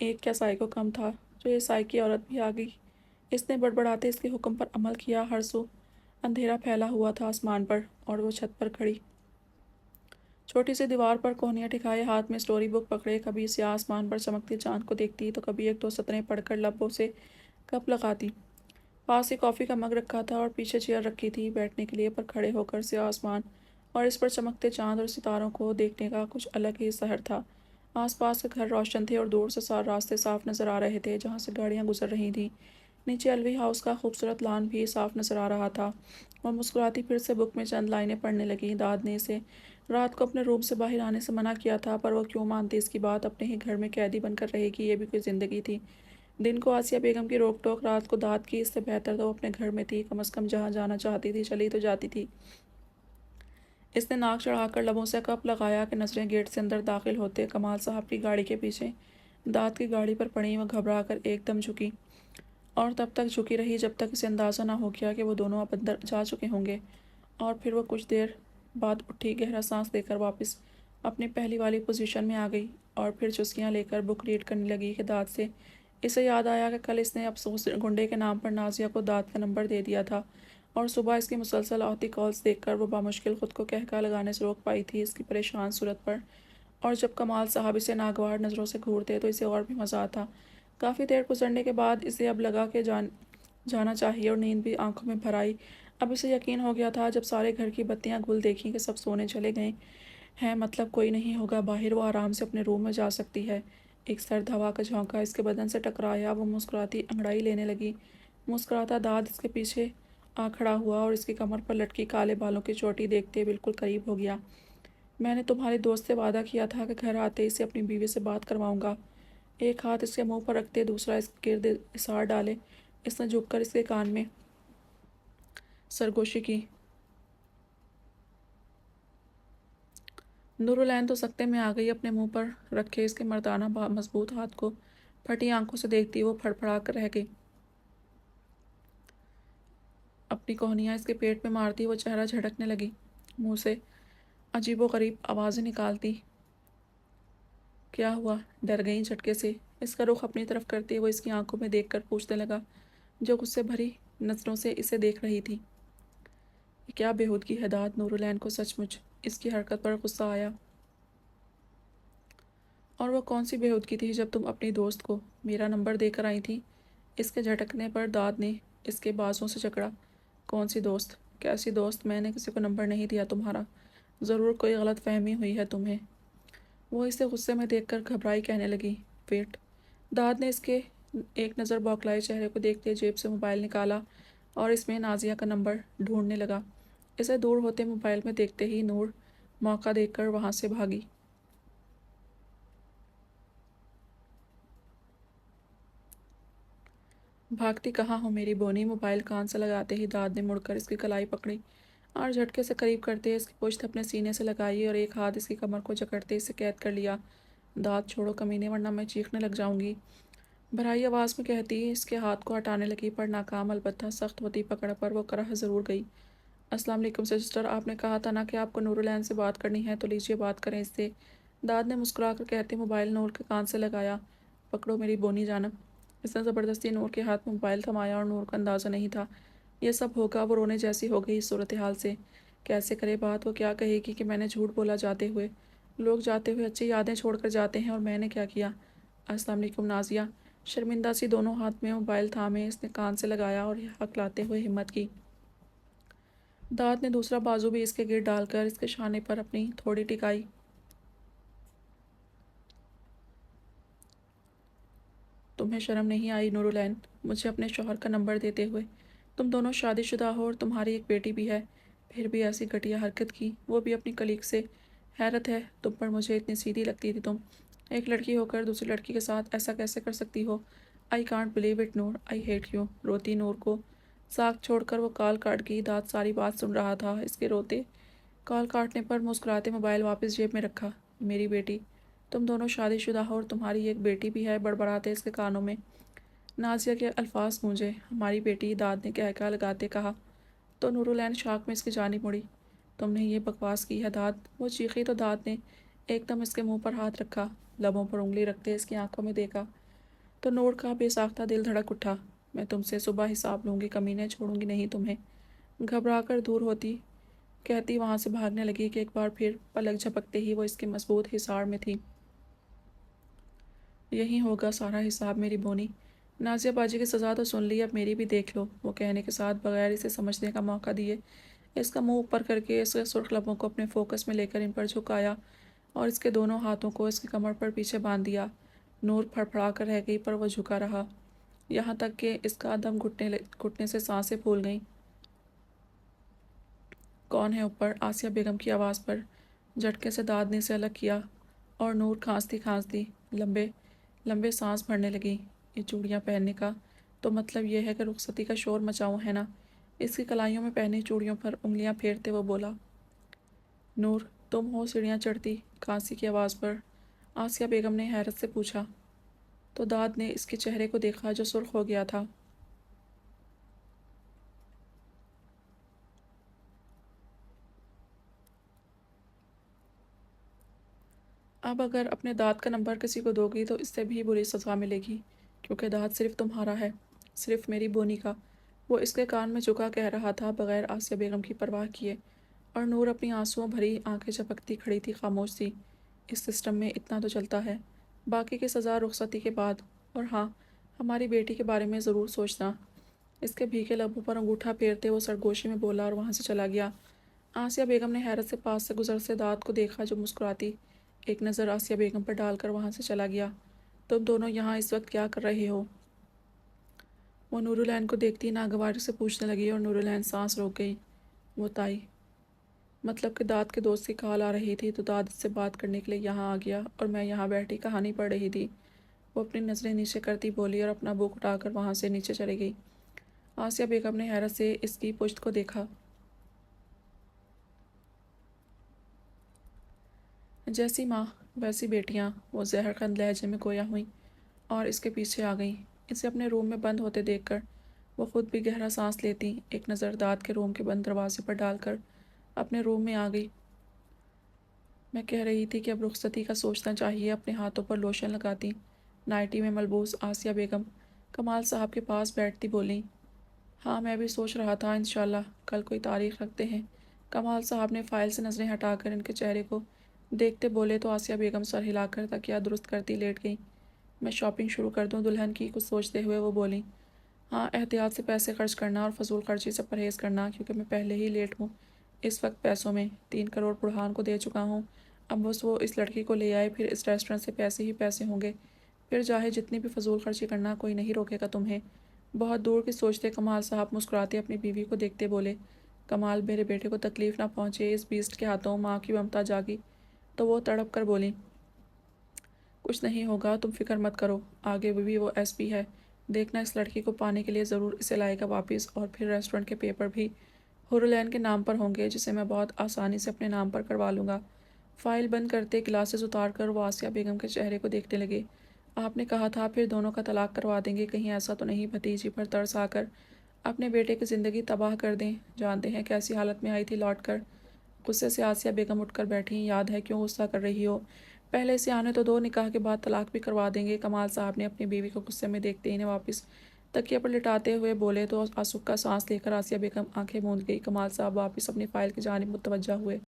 ایک کیا سائے کو کم تھا جو یہ سائے کی عورت بھی آ گئی۔ اس نے بڑبڑاتے اس کے حکم پر عمل کیا۔ ہر سو اندھیرا پھیلا ہوا تھا آسمان پر، اور وہ چھت پر کھڑی چھوٹی سی دیوار پر کوہنیاں ٹکائے ہاتھ میں اسٹوری بک پکڑے کبھی سیاہ آسمان پر چمکتے چاند کو دیکھتی تو کبھی ایک دو سطریں پڑھ کر لبوں سے کپ لگاتی۔ پاس ہی کافی کا مگ رکھا تھا اور پیچھے چیئر رکھی تھی بیٹھنے کے لیے، پر کھڑے ہو کر سیاہ آسمان اور اس پر چمکتے چاند اور ستاروں کو دیکھنے کا کچھ الگ ہی سحر تھا۔ آس پاس کے گھر روشن تھے اور دور سے راستے صاف نظر آ رہے تھے جہاں سے گاڑیاں گزر رہی تھیں۔ نیچے الوی ہاؤس کا خوبصورت لان بھی صاف نظر آ رہا تھا۔ اور مسکراتی پھر سے بک میں چند لائنیں پڑھنے لگی۔ داد نے اسے رات کو اپنے روم سے باہر آنے سے منع کیا تھا، پر وہ کیوں مانتی اس کی بات؟ اپنے ہی گھر میں قیدی بن کر رہے گی، یہ بھی کوئی زندگی تھی؟ دن کو آسیہ بیگم کی روک ٹوک، رات کو داد کی۔ اس سے بہتر تو وہ اپنے گھر میں تھی، کم از کم جہاں جانا چاہتی تھی چلی تو جاتی تھی۔ اس نے ناک چڑھا کر لبوں سے کپ لگایا کہ نظریں گیٹ سے اندر داخل ہوتے کمال صاحب کی گاڑی کے پیچھے داد کی گاڑی پر پڑیں۔ وہ گھبرا کر ایک دم جھکی اور تب تک جھکی رہی جب تک اسے اندازہ نہ ہو گیا کہ وہ دونوں اب اندر جا چکے ہوں گے۔ اور پھر وہ کچھ دیر بعد اٹھی، گہرا سانس لے کر واپس اپنی پہلی والی پوزیشن میں آ گئی اور پھر چسکیاں لے کر بک ریڈ کرنے لگی کہ داد سے اسے یاد آیا کہ کل اس نے افسوس گنڈے کے نام پر نازیہ کو داد کا نمبر دے دیا تھا، اور صبح اس کی مسلسل آتی کالز دیکھ کر وہ بامشکل خود کو کہکا لگانے سے روک پائی تھی اس کی پریشان صورت پر۔ اور جب کمال صاحب اسے ناگوار نظروں سے گھورتے تو اسے اور بھی مزہ آتا۔ کافی دیر گزرنے کے بعد اسے اب لگا کہ جانا چاہیے، اور نیند بھی آنکھوں میں بھر آئی۔ اب اسے یقین ہو گیا تھا جب سارے گھر کی بتیاں گل دیکھیں کہ سب سونے چلے گئے ہیں، مطلب کوئی نہیں ہوگا باہر، وہ آرام سے اپنے روم میں جا سکتی ہے۔ ایک سرد ہوا کا جھونکا اس کے بدن سے ٹکرایا، وہ مسکراتی انگڑائی لینے لگی۔ مسکراتا داد اس کے پیچھے آ کھڑا ہوا اور اس کی کمر پر لٹکی کالے بالوں کی چوٹی دیکھتے بالکل قریب ہو گیا۔ میں نے تمہارے دوست سے وعدہ کیا تھا کہ گھر آتے اسے اپنی بیوی سے بات کرواؤں گا۔ ایک ہاتھ اس کے منہ پر رکھتے دوسرا اس کے گرد اثار ڈالے اس نے جھک کر اس کے کان میں سرگوشی کی۔ نورالعین تو سکتے میں آ گئی، اپنے منہ پر رکھے اس کے مردانہ مضبوط ہاتھ کو پھٹی آنکھوں سے دیکھتی وہ پھڑ پھڑا کر رہ گئی۔ اپنی کوہنیاں اس کے پیٹ میں مارتی وہ چہرہ جھٹکنے لگی، منہ سے عجیب و غریب آوازیں نکالتی۔ کیا ہوا؟ ڈر گئیں جھٹکے سے؟ اس کا رخ اپنی طرف کرتے وہ اس کی آنکھوں میں دیکھ کر پوچھنے لگا، جو غصے بھری نظروں سے اسے دیکھ رہی تھی۔ یہ کیا بےہودگی ہے داد؟ نورالعین کو سچ مچ اس کی حرکت پر غصہ آیا۔ اور وہ کون سی بےہودگی تھی جب تم اپنی دوست کو میرا نمبر دے کر آئی تھی؟ اس کے جھٹکنے پر داد نے اس کے بازوں سے جکڑا۔ کون سی دوست؟ کیسی دوست؟ میں نے کسی کو نمبر نہیں دیا تمہارا، ضرور کوئی غلط فہمی ہوئی ہے تمہیں۔ وہ اسے غصے میں دیکھ کر گھبرائی کہنے لگی، ویٹ۔ داد نے اس کے ایک نظر بوکھلائے چہرے کو دیکھتے جیب سے موبائل نکالا اور اس میں نازیہ کا نمبر ڈھونڈنے لگا۔ اسے دور ہوتے موبائل میں دیکھتے ہی نور موقع دیکھ کر وہاں سے بھاگی۔ بھاگتی کہاں ہو میری بونی؟ موبائل کان سے لگاتے ہی داد نے مڑ کر اس کی کلائی پکڑی اور جھٹکے سے قریب کرتے اس کی پشت اپنے سینے سے لگائی اور ایک ہاتھ اس کی کمر کو جکڑتے اسے قید کر لیا۔ داد چھوڑو کمینے ورنہ میں چیخنے لگ جاؤں گی، بھرائی آواز میں کہتی اس کے ہاتھ کو ہٹانے لگی، پر ناکام۔ البتہ سخت ہوتی پکڑ پر وہ کرہ ضرور گئی۔ السلام علیکم سسٹر، آپ نے کہا تھا نا کہ آپ کو نورالعین سے بات کرنی ہے، تو لیجیے بات کریں اس سے، داد نے مسکرا کر کہتے موبائل نور کے کان سے لگایا۔ پکڑو میری بونی جانب۔ اس نے زبردستی نور کے ہاتھ میں موبائل تھمایا اور نور کو اندازہ نہیں تھا یہ سب ہوگا۔ وہ رونے جیسی ہو گئی اس صورتحال سے۔ کیسے کرے بات؟ وہ کیا کہے گی کہ میں نے جھوٹ بولا جاتے ہوئے؟ لوگ جاتے ہوئے اچھی یادیں چھوڑ کر جاتے ہیں، اور میں نے کیا کیا؟ السلام علیکم نازیہ۔ شرمندہ سی دونوں ہاتھ میں موبائل تھامے اس نے کان سے لگایا اور ہکلاتے ہوئے ہمت کی۔ داد نے دوسرا بازو بھی اس کے گرد ڈال کر اس کے شانے پر اپنی تھوڑی ٹکائی۔ تمہیں شرم نہیں آئی نورالعین مجھے اپنے شوہر کا نمبر دیتے ہوئے؟ تم دونوں شادی شدہ ہو اور تمہاری ایک بیٹی بھی ہے، پھر بھی ایسی گھٹیا حرکت کی، وہ بھی اپنی کلیگ سے۔ حیرت ہے تم پر، مجھے اتنی سیدھی لگتی تھی تم، ایک لڑکی ہو کر دوسری لڑکی کے ساتھ ایسا کیسے کر سکتی ہو؟ I can't believe it Noor, I hate you. روتی نور کو ساکھ چھوڑ کر وہ کال کاٹ گئی۔ داد ساری بات سن رہا تھا اس کے روتے کال کاٹنے پر۔ مسکراتے موبائل واپس جیب میں رکھا۔ میری بیٹی؟ تم دونوں شادی شدہ ہو اور تمہاری ایک بیٹی بھی ہے، بڑبڑاتے اس کے کانوں میں نازیہ کے الفاظ گونجے۔ ہماری بیٹی؟ داد نے کہکا لگاتے کہا تو نورالعین شاک میں اس کی جانب مڑی۔ تم نے یہ بکواس کی ہے داد؟ وہ چیخی تو داد نے ایک دم اس کے منہ پر ہاتھ رکھا، لبوں پر انگلی رکھتے اس کی آنکھوں میں دیکھا۔ تو نور کا بے ساختہ دل دھڑک اٹھا۔ میں تم سے صبح حساب لوں گی کمینے، چھوڑوں گی نہیں تمہیں۔ گھبرا کر دور ہوتی کہتی وہاں سے بھاگنے لگی کہ ایک بار پھر پلک جھپکتے ہی وہ اس کے مضبوط حصار میں تھی۔ یہی ہوگا سارا حساب میری بونی۔ نازیہ باجی کی سزا تو سن لی، اب میری بھی دیکھ لو، وہ کہنے کے ساتھ بغیر اسے سمجھنے کا موقع دیے اس کا منہ اوپر کر کے اس کے سرخ لبوں کو اپنے فوکس میں لے کر ان پر جھکایا اور اس کے دونوں ہاتھوں کو اس کی کمر پر پیچھے باندھ دیا۔ نور پھڑ پھڑا کر رہ گئی پر وہ جھکا رہا، یہاں تک کہ اس کا دم گھٹنے سے سانسیں پھول گئیں۔ کون ہے اوپر؟ آسیہ بیگم کی آواز پر جھٹکے سے دادنے سے الگ کیا اور نور کھانستی کھانستی لمبے لمبے سانس بھرنے لگی۔ یہ چوڑیاں پہننے کا تو مطلب یہ ہے کہ رخصتی کا شور مچاؤں ہے نا؟ اس کی کلائیوں میں پہنی چوڑیوں پر انگلیاں پھیرتے وہ بولا۔ نور تم ہو سیڑھیاں چڑھتی؟ کھانسی کی آواز پر آسیہ بیگم نے حیرت سے پوچھا تو داد نے اس کے چہرے کو دیکھا جو سرخ ہو گیا تھا۔ اب اگر اپنے داد کا نمبر کسی کو دو گی تو اس سے بھی بری سزا ملے گی، کیونکہ داد صرف تمہارا ہے، صرف میری بونی کا، وہ اس کے کان میں جھکا کہہ رہا تھا بغیر آسیہ بیگم کی پرواہ کیے، اور نور اپنی آنسوؤں بھری آنکھیں جھپکتی کھڑی تھی، خاموش سی۔ اس سسٹم میں اتنا تو چلتا ہے، باقی کی سزا رخصتی کے بعد، اور ہاں ہماری بیٹی کے بارے میں ضرور سوچنا۔ اس کے بھیگے لبوں پر انگوٹھا پھیرتے وہ سرگوشی میں بولا اور وہاں سے چلا گیا۔ آسیہ بیگم نے حیرت سے پاس سے گزر سے داد کو دیکھا جو مسکراتی ایک نظر آسیہ بیگم پر ڈال کر وہاں سے چلا گیا۔ تم دونوں یہاں اس وقت کیا کر رہے ہو؟ وہ نور العین کو دیکھتی ناگواری سے پوچھنے لگی اور نور العین سانس روک گئی۔ وہ تائی مطلب کہ داد کے دوست کی کال آ رہی تھی تو داد اس سے بات کرنے کے لیے یہاں آ گیا اور میں یہاں بیٹھی کہانی پڑھ رہی تھی، وہ اپنی نظریں نیچے کرتی بولی اور اپنا بک اٹھا کر وہاں سے نیچے چلی گئی۔ آسیہ بیگم نے حیرت سے اس کی پشت کو دیکھا۔ جیسی ماں ویسی بیٹیاں، وہ زہر خند لہجے میں گویا ہوئیں اور اس کے پیچھے آ گئیں۔ اسے اپنے روم میں بند ہوتے دیکھ کر وہ خود بھی گہرا سانس لیتی ایک نظر داد کے روم کے بند دروازے پر ڈال کر اپنے روم میں آ گئی۔ میں کہہ رہی تھی کہ اب رخصتی کا سوچنا چاہیے، اپنے ہاتھوں پر لوشن لگاتی نائٹی میں ملبوس آسیہ بیگم کمال صاحب کے پاس بیٹھتی بولیں۔ ہاں میں بھی سوچ رہا تھا، انشاءاللہ کل کوئی تاریخ رکھتے ہیں۔ کمال صاحب نے فائل سے نظریں ہٹا کر ان کے چہرے کو دیکھتے بولے تو آسیہ بیگم سر ہلا کر تکیہ درست کرتی لیٹ گئیں۔ میں شاپنگ شروع کر دوں دلہن کی؟ کچھ سوچتے ہوئے وہ بولیں۔ ہاں احتیاط سے پیسے خرچ کرنا اور فضول خرچی سے پرہیز کرنا، کیونکہ میں پہلے ہی لیٹ ہوں اس وقت پیسوں میں، 3 کروڑ بڑھان کو دے چکا ہوں، اب بس وہ اس لڑکی کو لے آئے، پھر اس ریسٹورنٹ سے پیسے ہی پیسے ہوں گے، پھر چاہے جتنی بھی فضول خرچی کرنا کوئی نہیں روکے گا تمہیں۔ بہت دور کی سوچتے کمال صاحب مسکراتے اپنی بیوی کو دیکھتے بولے۔ کمال میرے بیٹے کو تکلیف نہ پہنچے، اس بیسٹ کے ہاتھوں ماں کی ممتا جاگی تو وہ تڑپ کر بولیں۔ کچھ نہیں ہوگا، تم فکر مت کرو، آگے بھی وہ ایس پی ہے، دیکھنا اس لڑکی کو پانے کے لیے ضرور اسے لائے گا واپس، اور پھر ریسٹورنٹ کے پیپر بھی حورالعین کے نام پر ہوں گے، جسے میں بہت آسانی سے اپنے نام پر کروا لوں گا۔ فائل بند کرتے گلاسز اتار کر وہ آسیہ بیگم کے چہرے کو دیکھنے لگے۔ آپ نے کہا تھا پھر دونوں کا طلاق کروا دیں گے، کہیں ایسا تو نہیں بھتیجی پر ترس آ کر اپنے بیٹے کی زندگی تباہ کر دیں؟ جانتے ہیں کیسی حالت میں آئی تھی لوٹ کر؟ غصے سے آسیہ بیگم اٹھ کر بیٹھیں۔ یاد ہے کیوں غصہ کر رہی ہو؟ پہلے اسے آنے تو دو، نکاح کے بعد طلاق بھی کروا دیں گے۔ کمال صاحب نے اپنی بیوی کو غصے میں دیکھتے انہیں واپس تکیے پر لٹاتے ہوئے بولے تو آسکا سانس لے کر آسیہ بیگم آنکھیں موند گئی۔ کمال صاحب واپس اپنی فائل کی جانب متوجہ ہوئے۔